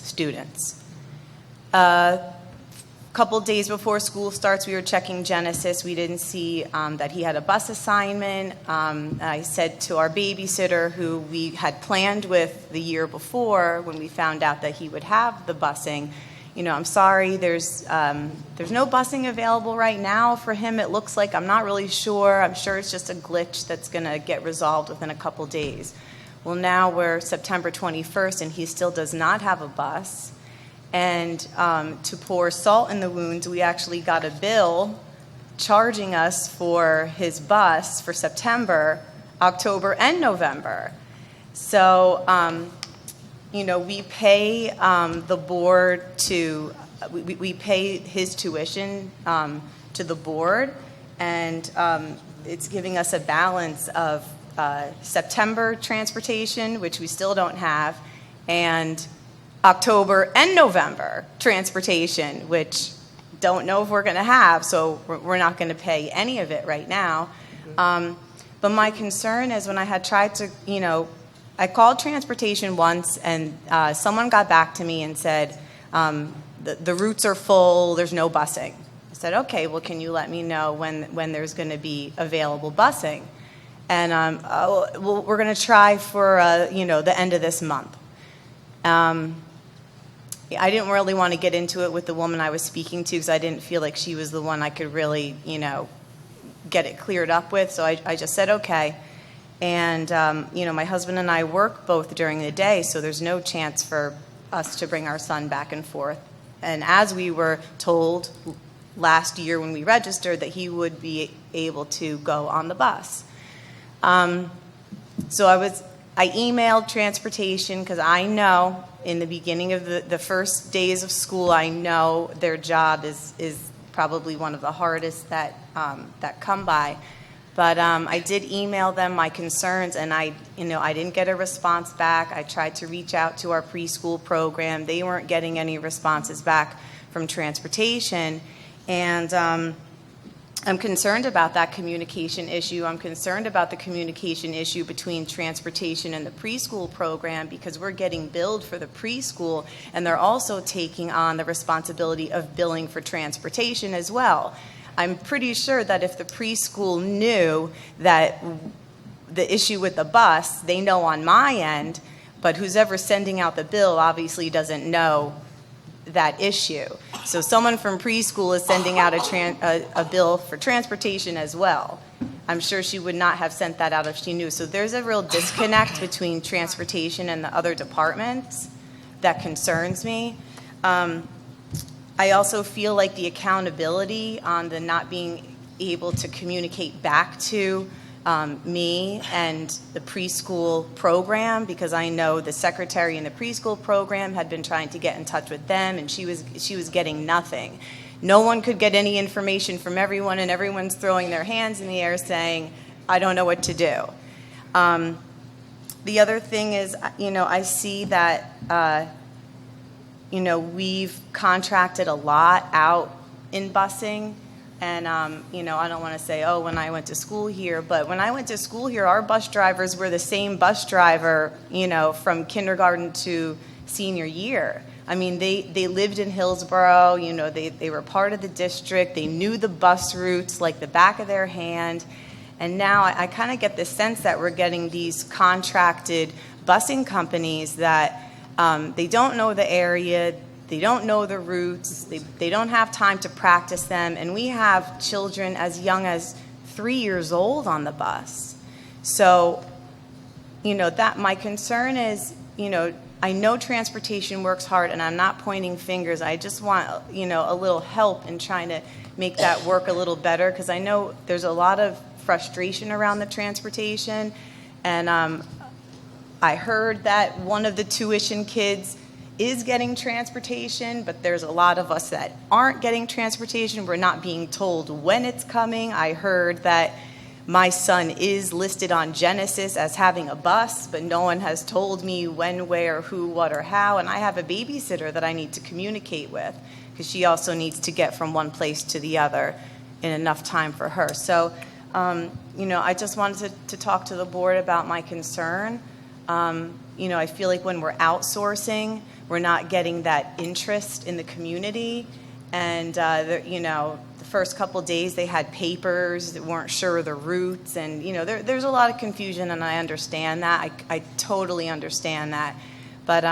students. A couple days before school starts, we were checking Genesis. We didn't see that he had a bus assignment. I said to our babysitter, who we had planned with the year before when we found out that he would have the busing, I'm sorry, there's no busing available right now for him. It looks like, I'm not really sure. I'm sure it's just a glitch that's going to get resolved within a couple days. Well, now we're September 21st, and he still does not have a bus. And to pour salt in the wounds, we actually got a bill charging us for his bus for September, October, and November. So, we pay the board we pay his tuition to the board, and it's giving us a balance of September transportation, which we still don't have, and October and November transportation, which don't know if we're going to have, so we're not going to pay any of it right now. But my concern is when I had tried to, I called transportation once, and someone got back to me and said, the routes are full, there's no busing. I said, okay, well, can you let me know when there's going to be available busing? And well, we're going to try for the end of this month. I didn't really want to get into it with the woman I was speaking to because I didn't feel like she was the one I could really, get it cleared up with. So I just said, okay. And, my husband and I work both during the day, so there's no chance for us to bring our son back and forth. And as we were told last year when we registered that he would be able to go on the bus. So I emailed transportation because I know in the beginning of the first days of school, I know their job is probably one of the hardest that come by. But I did email them my concerns, and I didn't get a response back. I tried to reach out to our preschool program. They weren't getting any responses back from transportation. And I'm concerned about that communication issue. I'm concerned about the communication issue between transportation and the preschool program because we're getting billed for the preschool, and they're also taking on the responsibility of billing for transportation as well. I'm pretty sure that if the preschool knew that the issue with the bus, they know on my end, but who's ever sending out the bill obviously doesn't know that issue. So someone from preschool is sending out a bill for transportation as well. I'm sure she would not have sent that out if she knew. So there's a real disconnect between transportation and the other departments that concerns me. I also feel like the accountability on the not being able to communicate back to me and the preschool program, because I know the secretary in the preschool program had been trying to get in touch with them, and she was getting nothing. No one could get any information from everyone, and everyone's throwing their hands in the air saying, I don't know what to do. The other thing is, I see that, we've contracted a lot out in busing. And, I don't want to say, when I went to school here, but when I went to school here, our bus drivers were the same bus driver, from kindergarten to senior year. I mean, they lived in Hillsborough, they were part of the district, they knew the bus routes like the back of their hand. And now I kind of get the sense that we're getting these contracted busing companies that they don't know the area, they don't know the routes, they don't have time to practice them, and we have children as young as 3 years old on the bus. So, that my concern is, I know transportation works hard, and I'm not pointing fingers. I just want, a little help in trying to make that work a little better, because I know there's a lot of frustration around the transportation, and I heard that one of the tuition kids is getting transportation, but there's a lot of us that aren't getting transportation. We're not being told when it's coming. I heard that my son is listed on Genesis as having a bus, but no one has told me when, where, who, what, or how. And I have a babysitter that I need to communicate with because she also needs to get from one place to the other in enough time for her. So, I just wanted to talk to the board about my concern. I feel like when we're outsourcing, we're not getting that interest in the community. And, the first couple days they had papers that weren't sure of the routes. And, there's a lot of confusion, and I understand that. I totally understand that. But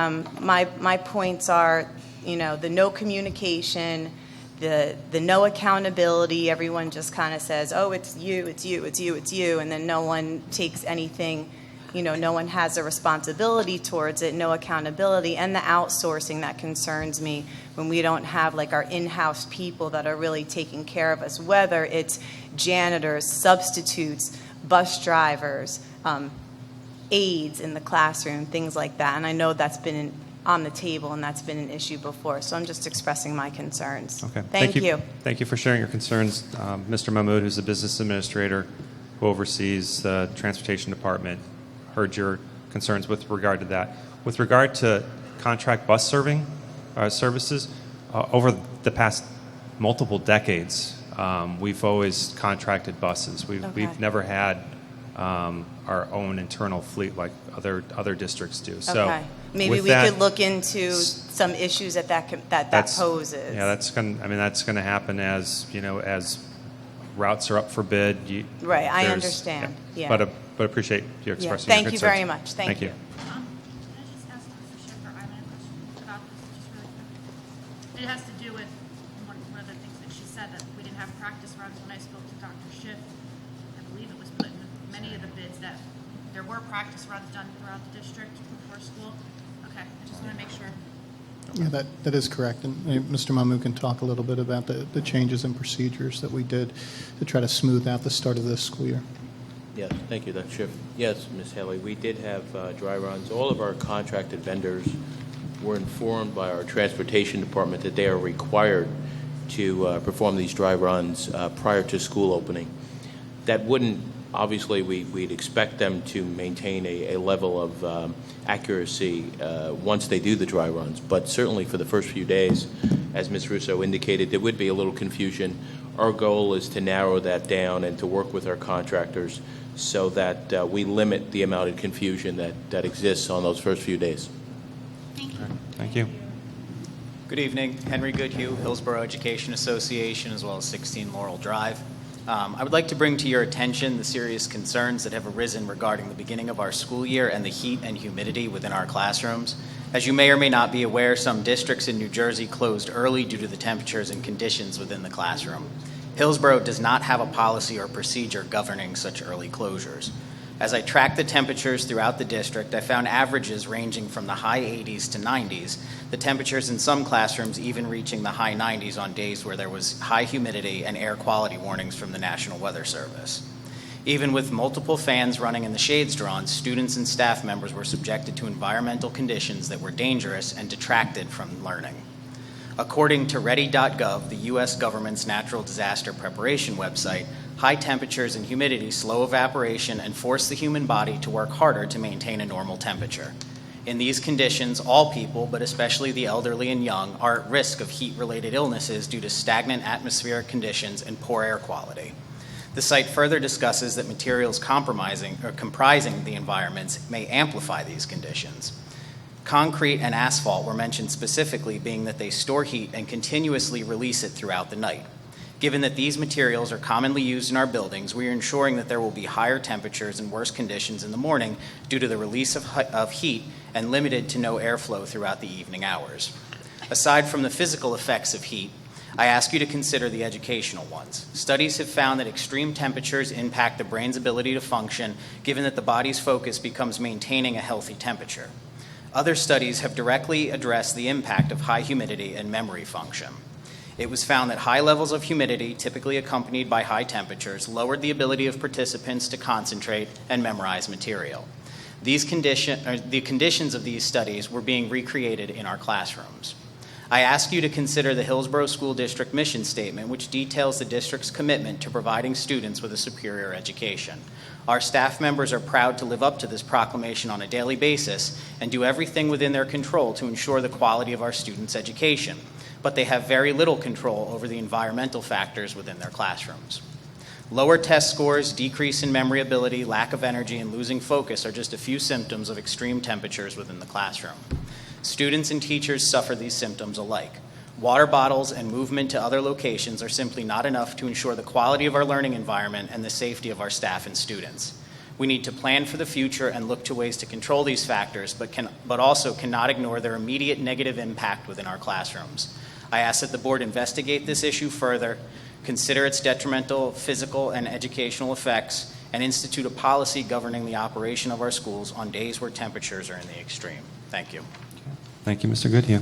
my points are, the no communication, the no accountability. Everyone just kind of says, oh, it's you, it's you, it's you, it's you. And then no one takes anything. No one has a responsibility towards it, no accountability, and the outsourcing that concerns me when we don't have like our in-house people that are really taking care of us, whether it's janitors, substitutes, bus drivers, aides in the classroom, things like that. And I know that's been on the table and that's been an issue before, so I'm just expressing my concerns. Okay. Thank you. Thank you for sharing your concerns. Mr. Mahmood, who's the business administrator who oversees the transportation department, heard your concerns with regard to that. With regard to contract bus services, over the past multiple decades, we've always contracted buses. We've never had our own internal fleet like other districts do. So Okay. Maybe with we that, could look into some issues that poses. Yeah, that's going to happen as as routes are up for bid. Right, I there's- understand. Yeah. But appreciate you Yeah. expressing Thank your you concerns. very much. Thank you. Can I just ask Mr. Schiffer, I have a question about this, just really quick. It has to do with one of the things that she said, that we didn't have practice runs. When I spoke to Dr. Schiff, I believe it was put in many of the bids that there were practice runs done throughout the district before school. Okay, I just want to make sure. Yeah, that is correct. And Mr. Mamu can talk a little bit about the changes in procedures that we did to try to smooth out the start of this school year. Yes, thank you, Dr. Schiff. Yes, Ms. Haley, we did have dry runs. All of our contracted vendors were informed by our transportation department that they are required to perform these dry runs prior to school opening. That wouldn't, obviously, we'd expect them to maintain a level of accuracy once they do the dry runs, but certainly for the first few days, as Ms. Russo indicated, there would be a little confusion. Our goal is to narrow that down and to work with our contractors so that we limit the amount of confusion that exists on those first few days. Thank you. Good evening. Henry Goodhue, Hillsborough Education Association, as well as 16 Laurel Drive. I would like to bring to your attention the serious concerns that have arisen regarding the beginning of our school year and the heat and humidity within our classrooms. As you may or may not be aware, some districts in New Jersey closed early due to the temperatures and conditions within the classroom. Hillsborough does not have a policy or procedure governing such early closures. As I tracked the temperatures throughout the district, I found averages ranging from the high 80s to 90s, the temperatures in some classrooms even reaching the high 90s on days where there was high humidity and air quality warnings from the National Weather Service. Even with multiple fans running and the shades drawn, students and staff members were subjected to environmental conditions that were dangerous and detracted from learning. According to ready.gov, the U.S. government's natural disaster preparation website, high temperatures and humidity slow evaporation and force the human body to work harder to maintain a normal temperature. In these conditions, all people, but especially the elderly and young, are at risk of heat-related illnesses due to stagnant atmospheric conditions and poor air quality. The site further discusses that materials comprising the environments may amplify these conditions. Concrete and asphalt were mentioned specifically, being that they store heat and continuously release it throughout the night. Given that these materials are commonly used in our buildings, we are ensuring that there will be higher temperatures and worse conditions in the morning due to the release of heat and limited to no airflow throughout the evening hours. Aside from the physical effects of heat, I ask you to consider the educational ones. Studies have found that extreme temperatures impact the brain's ability to function, given that the body's focus becomes maintaining a healthy temperature. Other studies have directly addressed the impact of high humidity and memory function. It was found that high levels of humidity, typically accompanied by high temperatures, lowered the ability of participants to concentrate and memorize material. The conditions of these studies were being recreated in our classrooms. I ask you to consider the Hillsborough School District mission statement, which details the district's commitment to providing students with a superior education. Our staff members are proud to live up to this proclamation on a daily basis and do everything within their control to ensure the quality of our students' education, but they have very little control over the environmental factors within their classrooms. Lower test scores, decrease in memory ability, lack of energy, and losing focus are just a few symptoms of extreme temperatures within the classroom. Students and teachers suffer these symptoms alike. Water bottles and movement to other locations are simply not enough to ensure the quality of our learning environment and the safety of our staff and students. We need to plan for the future and look to ways to control these factors, but also cannot ignore their immediate negative impact within our classrooms. I ask that the board investigate this issue further, consider its detrimental physical and educational effects, and institute a policy governing the operation of our schools on days where temperatures are in the extreme. Thank you. Thank you, Mr. Goodhue.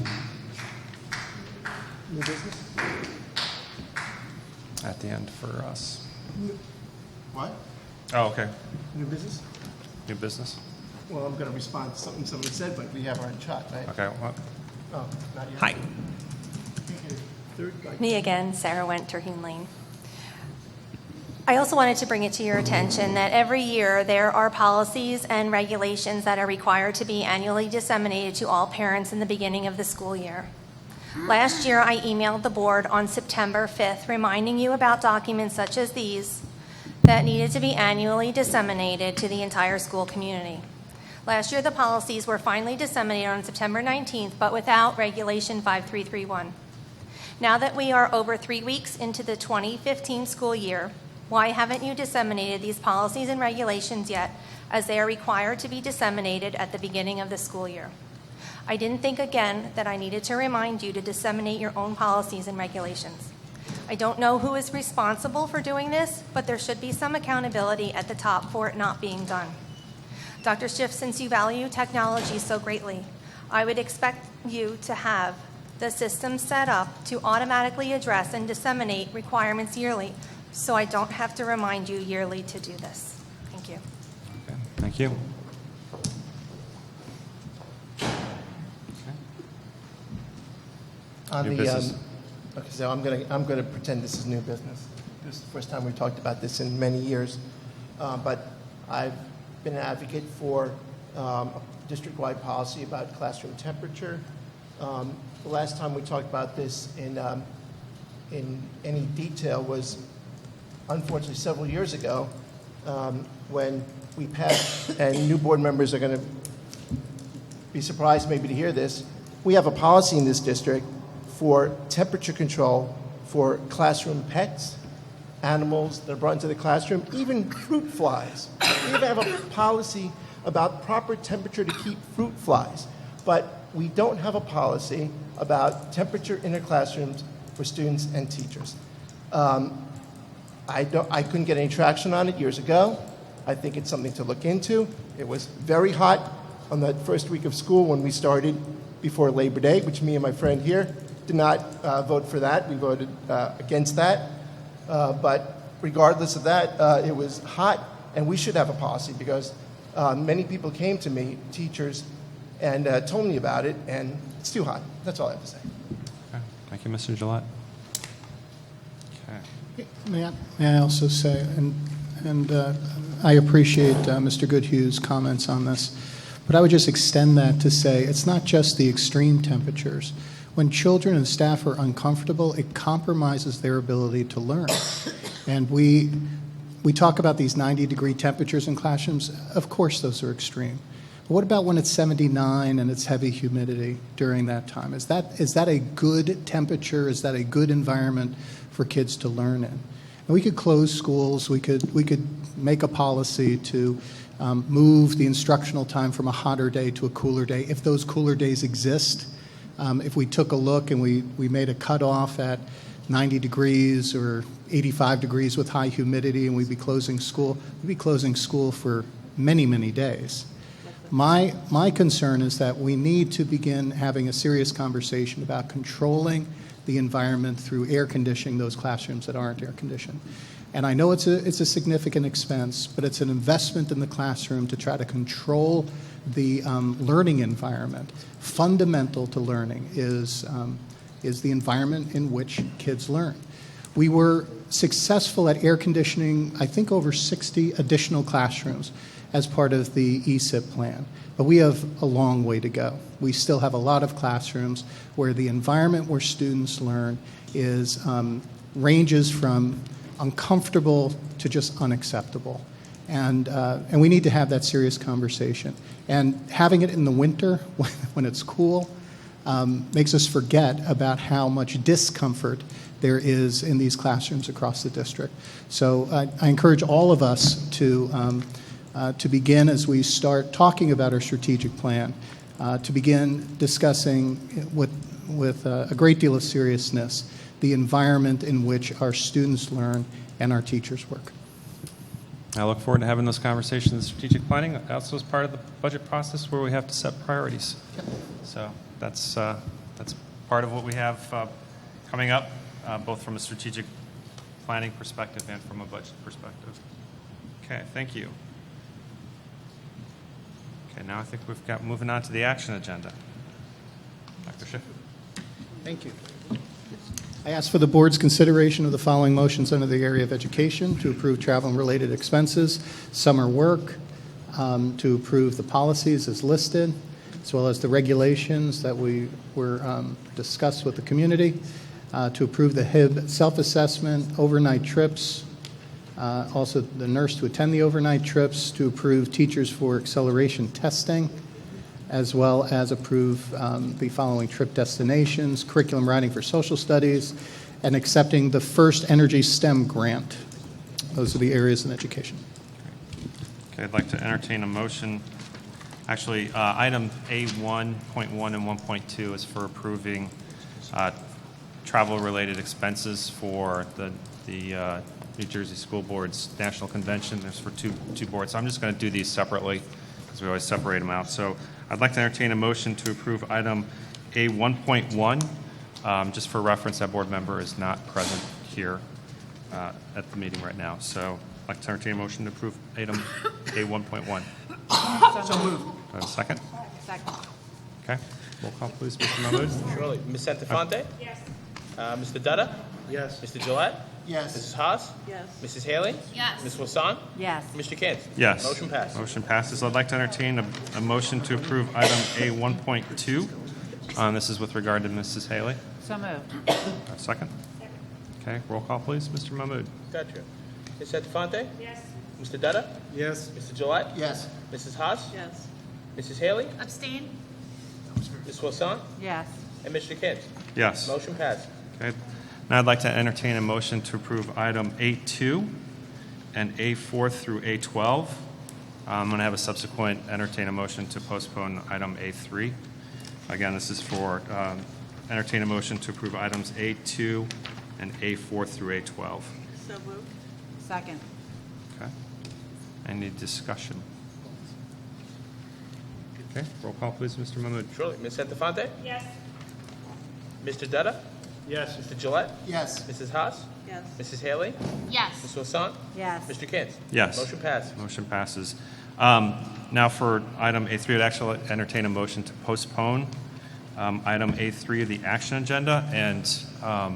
New business? At the end for us. What? Oh, okay. New business? New business? Well, I'm going to respond to something somebody said, but we have our shot, right? Okay. What? Oh, not yet. Hi. Third, Me again, Sarah Went, Terhune Lane. I also wanted to bring it to your attention that every year there are policies and regulations that are required to be annually disseminated to all parents in the beginning of the school year. Last year, I emailed the board on September 5th reminding you about documents such as these, that needed to be annually disseminated to the entire school community. Last year, the policies were finally disseminated on September 19th, but without Regulation 5331. Now that we are over 3 weeks into the 2015 school year, why haven't you disseminated these policies and regulations yet, as they are required to be disseminated at the beginning of the school year? I didn't think again that I needed to remind you to disseminate your own policies and regulations. I don't know who is responsible for doing this, but there should be some accountability at the top for it not being done. Dr. Schiff, since you value technology so greatly, I would expect you to have the system set up to automatically address and disseminate requirements yearly, so I don't have to remind you yearly to do this. Thank you. Okay, thank you. On New the, business. okay, so I'm gonna pretend this is new business. This is the first time we talked about this in many years, but I've been an advocate for a district-wide policy about classroom temperature. The last time we talked about this in any detail was, unfortunately, several years ago, when we passed, and new board members are going to be surprised maybe to hear this. We have a policy in this district for temperature control for classroom pets, animals that are brought into the classroom, even fruit flies. We even have a policy about proper temperature to keep fruit flies, but we don't have a policy about temperature in our classrooms for students and teachers. I couldn't get any traction on it years ago. I think it's something to look into. It was very hot on that first week of school when we started before Labor Day, which me and my friend here did not vote for that. We voted against that. But regardless of that, it was hot, and we should have a policy because many people came to me, teachers, and told me about it, and it's too hot. That's all I have to say. Okay. Thank you, Mr. Gillette. Okay. May I also say, and I appreciate Mr. Goodhue's comments on this, but I would just extend that to say it's not just the extreme temperatures. When children and staff are uncomfortable, it compromises their ability to learn. And we talk about these 90-degree temperatures in classrooms. Of course, those are extreme. But what about when it's 79 and it's heavy humidity during that time? Is that a good temperature? Is that a good environment for kids to learn in? And we could close schools. We could make a policy to move the instructional time from a hotter day to a cooler day. If those cooler days exist, if we took a look and we made a cutoff at 90 degrees or 85 degrees with high humidity and we'd be closing school for many, many days. My concern is that we need to begin having a serious conversation about controlling the environment through air conditioning those classrooms that aren't air conditioned. And I know it's a significant expense, but it's an investment in the classroom to try to control the learning environment. Fundamental to learning is the environment in which kids learn. We were successful at air conditioning, I think, over 60 additional classrooms as part of the ESIP plan. But we have a long way to go. We still have a lot of classrooms where the environment where students learn ranges from uncomfortable to just unacceptable. And we need to have that serious conversation. And having it in the winter when it's cool makes us forget about how much discomfort there is in these classrooms across the district. So I encourage all of us to begin, as we start talking about our strategic plan, to begin discussing with a great deal of seriousness the environment in which our students learn and our teachers work. I look forward to having those conversations in strategic planning. Also, as part of the budget process, where we have to set priorities. So that's part of what we have coming up, both from a strategic planning perspective and from a budget perspective. Okay, thank you. Okay, now I think we've got moving on to the action agenda. Dr. Schiff. Thank you. I ask for the board's consideration of the following motions under the area of education: to approve travel and related expenses, summer work, to approve the policies as listed, as well as the regulations that were discussed with the community, to approve the HIB self-assessment, overnight trips, Also, the nurse to attend the overnight trips, to approve teachers for acceleration testing, as well as approve the following trip destinations: curriculum writing for social studies, and accepting the first Energy STEM grant. Those are the areas in education. Okay, I'd like to entertain a motion. Actually, item A1.1 and 1.2 is for approving travel-related expenses for the New Jersey School Board's National Convention. There's for two boards. So I'm just going to do these separately because we always separate them out. So I'd like to entertain a motion to approve item A1.1. Just for reference, that board member is not present here at the meeting right now. So I'd like to entertain a motion to approve item A1.1. So moved. Do I have a second? Second. Okay. Roll call, please, Mr. Mahmood. Surely. Ms. Santafonte? Yes. Mr. Dutta? Yes. Mr. Gillette? Yes. Mrs. Haas? Yes. Mrs. Haley? Yes. Ms. Wasan? Yes. Mr. Cantz? Yes. Motion passed. Motion passes. I'd like to entertain a motion to approve item A1.2. This is with regard to Mrs. Haley. So moved. A second? Okay. Roll call, please, Mr. Mahmood. Gotcha. Ms. Santafonte? Yes. Mr. Dutta? Yes. Mr. Gillette? Yes. Mrs. Haas? Yes. Mrs. Haley? Abstain? Ms. Wasan? Yes. And Mr. Cantz? Yes. Motion passed. Okay. Now I'd like to entertain a motion to approve item A2 and A4 through A12. I'm going to have a subsequent entertain a motion to postpone item A3. Again, this is for entertain a motion to approve items A2 and A4 through A12. So moved. Second. Okay. Any discussion? Okay. Roll call, please, Mr. Mahmood. Surely. Ms. Santafonte? Yes. Mr. Dutta? Yes. Mr. Gillette? Yes. Mrs. Haas? Yes. Mrs. Haley? Yes. Ms. Wasan? Yes. Mr. Cantz? Yes. Motion passed. Motion passes. Now for item A3, I'd actually entertain a motion to postpone item A3 of the action agenda. And I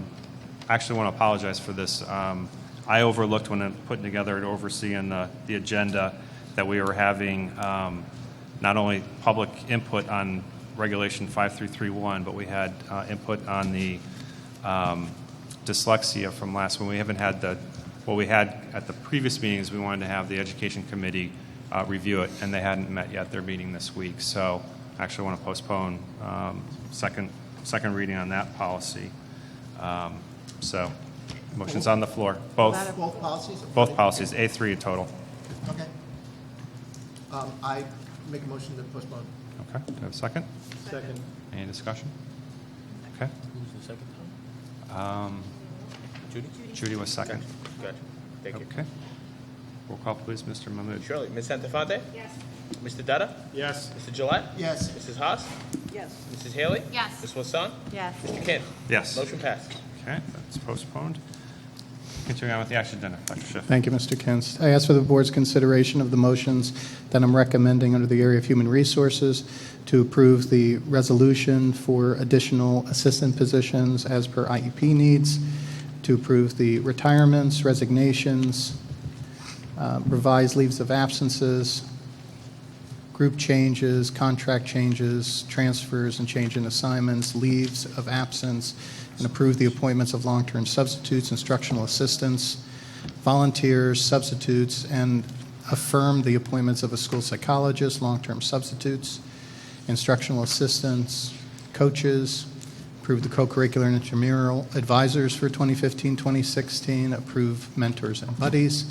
actually want to apologize for this. I overlooked when putting together and overseeing the agenda that we were having not only public input on Regulation 5331, but we had input on the dyslexia from last one. We haven't had what we had at the previous meetings. We wanted to have the Education Committee review it, and they hadn't met yet. They're meeting this week. So I actually want to postpone second reading on that policy. So motion's on the floor. Both policies? both policies, A3 in total. Okay. I make a motion to postpone. Okay. Do I have a second? Second. Any discussion? Okay. Who's the second time? Judy? Judy was second. Gotcha. Thank you. Okay. Roll call, please, Mr. Mahmood. Surely. Ms. Santafonte? Yes. Mr. Dutta? Yes. Mr. Gillette? Yes. Mrs. Haas? Yes. Mrs. Haley? Yes. Ms. Wasan? Yes. Mr. Cantz? Yes. Motion passed. Okay, that's postponed. Continuing on with the action agenda, Dr. Schiff. Thank you, Mr. Kentz. I ask for the board's consideration of the motions that I'm recommending under the area of human resources to approve the resolution for additional assistant positions as per IEP needs, to approve the retirements, resignations, revised leaves of absences, group changes, contract changes, transfers and change in assignments, leaves of absence, and approve the appointments of long-term substitutes, instructional assistants, volunteers, substitutes, and affirm the appointments of a school psychologist, long-term substitutes, instructional assistants, coaches, approve the co-curricular and intramural advisors for 2015-2016, approve mentors and buddies,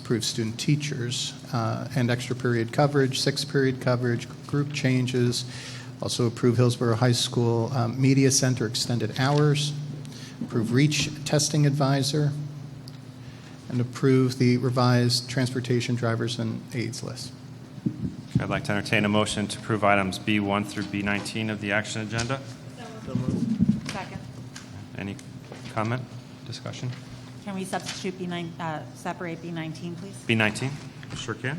approve student teachers and extra period coverage, 6th period coverage, group changes, also approve Hillsborough High School Media Center extended hours, approve REACH testing advisor, and approve the revised transportation drivers and aides list. I'd like to entertain a motion to approve items B1 through B19 of the action agenda. Second. Any comment, discussion? Can we substitute separate B19, please? B19? Sure can.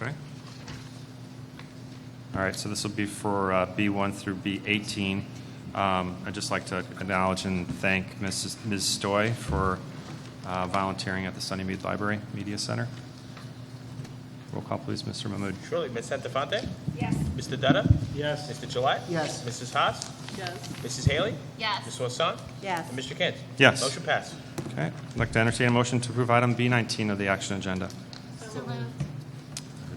Okay. All right, so this will be for B1 through B18. I'd just like to acknowledge and thank Ms. Stoy for volunteering at the Sunnymead Library Media Center. Roll call, please, Mr. Mahmood. Surely, Ms. Santafonte? Yes. Mr. Dutta? Yes. Mr. Gillette? Yes. Mrs. Haas? Yes. Mrs. Haley? Yes. Ms. Wasson? Yes. And Mr. Kent? Yes. Motion passed. Okay. I'd like to entertain a motion to approve item B19 of the action agenda. So moved.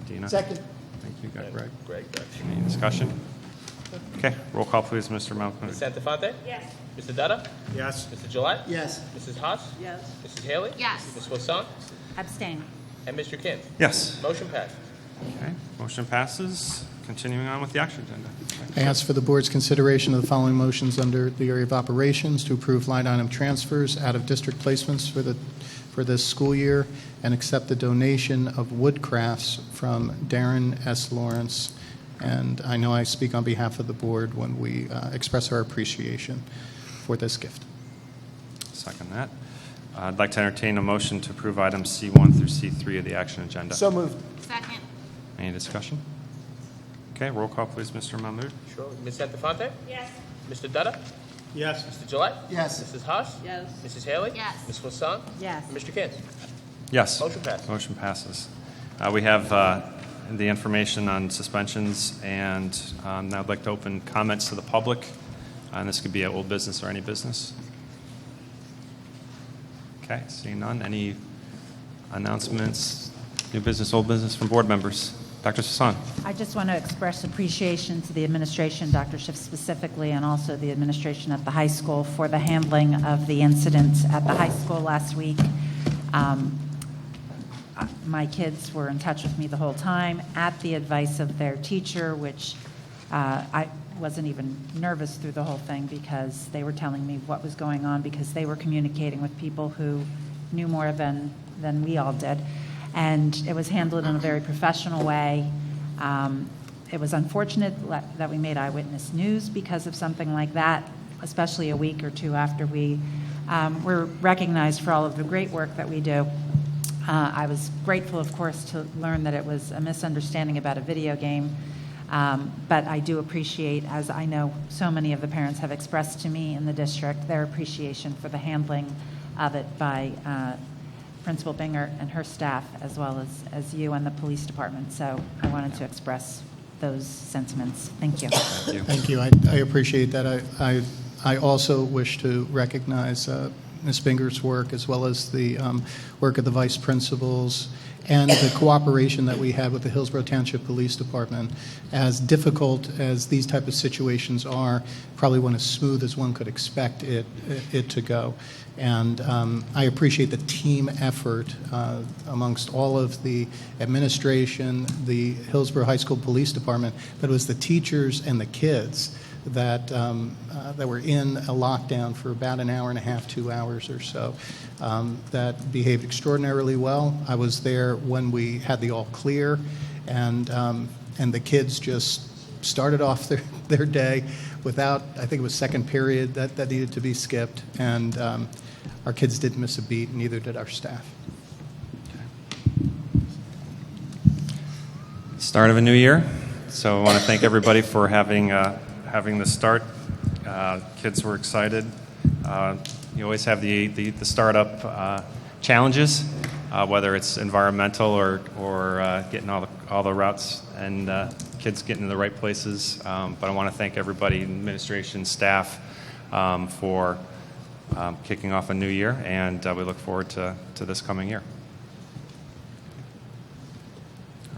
Dina. Second. Thank you, Greg. Greg. Any discussion? Okay. Roll call, please, Mr. Mahmood. Ms. Santafonte? Yes. Mr. Dutta? Yes. Mr. Gillette? Yes. Mrs. Haas? Yes. Mrs. Haley? Yes. Ms. Wasson? Abstain. And Mr. Kent? Yes. Motion passed. Okay. Motion passes. Continuing on with the action agenda. I ask for the board's consideration of the following motions under the area of operations to approve line item transfers out of district placements for this school year and accept the donation of wood crafts from Darren S. Lawrence. And I know I speak on behalf of the board when we express our appreciation for this gift. Second that. I'd like to entertain a motion to approve items C1 through C3 of the action agenda. So moved. Second. Any discussion? Okay, roll call, please, Mr. Mahmood. Sure. Ms. Santafonte? Yes. Mr. Dutta? Yes. Mr. Gillette? Yes. Mrs. Haas? Yes. Mrs. Haley? Yes. Ms. Wasson? Yes. And Mr. Kent? Yes. Motion passed. Motion passes. We have the information on suspensions, and now I'd like to open comments to the public. And this could be old business or any business. Okay, seeing none. Any announcements, new business, old business from board members? Dr. Sasan. I just want to express appreciation to the administration, Dr. Schiff specifically, and also the administration at the high school for the handling of the incident at the high school last week. My kids were in touch with me the whole time at the advice of their teacher, which I wasn't even nervous through the whole thing because they were telling me what was going on because they were communicating with people who knew more than we all did. And it was handled in a very professional way. It was unfortunate that we made eyewitness news because of something like that, especially a week or two after we were recognized for all of the great work that we do. I was grateful, of course, to learn that it was a misunderstanding about a video game. But I do appreciate, as I know so many of the parents have expressed to me in the district, their appreciation for the handling of it by Principal Binger and her staff, as well as you and the police department. So I wanted to express those sentiments. Thank you. Thank you. I appreciate that. I also wish to recognize Ms. Binger's work as well as the work of the vice principals and the cooperation that we had with the Hillsborough Township Police Department. As difficult as these type of situations are, probably went as smooth as one could expect it to go. And I appreciate the team effort amongst all of the administration, the Hillsborough High School Police Department, but it was the teachers and the kids that were in a lockdown for about an hour and a half, 2 hours or so, that behaved extraordinarily well. I was there when we had the all clear, and the kids just started off their day without, I think it was second period that needed to be skipped, and our kids didn't miss a beat, neither did our staff. Start of a new year, so I want to thank everybody for having the start. Kids were excited. You always have the startup challenges, whether it's environmental or getting all the routes and kids getting to the right places. But I want to thank everybody, administration, staff, for kicking off a new year, and we look forward to this coming year.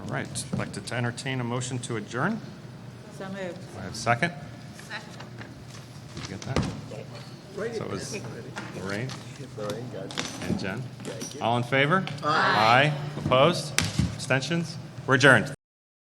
All right, I'd like to entertain a motion to adjourn. So moved. Do I have a second? Second. Did you get that? So it was Lorraine and Jen. All in favor? Aye. Opposed? Abstentions? We're adjourned.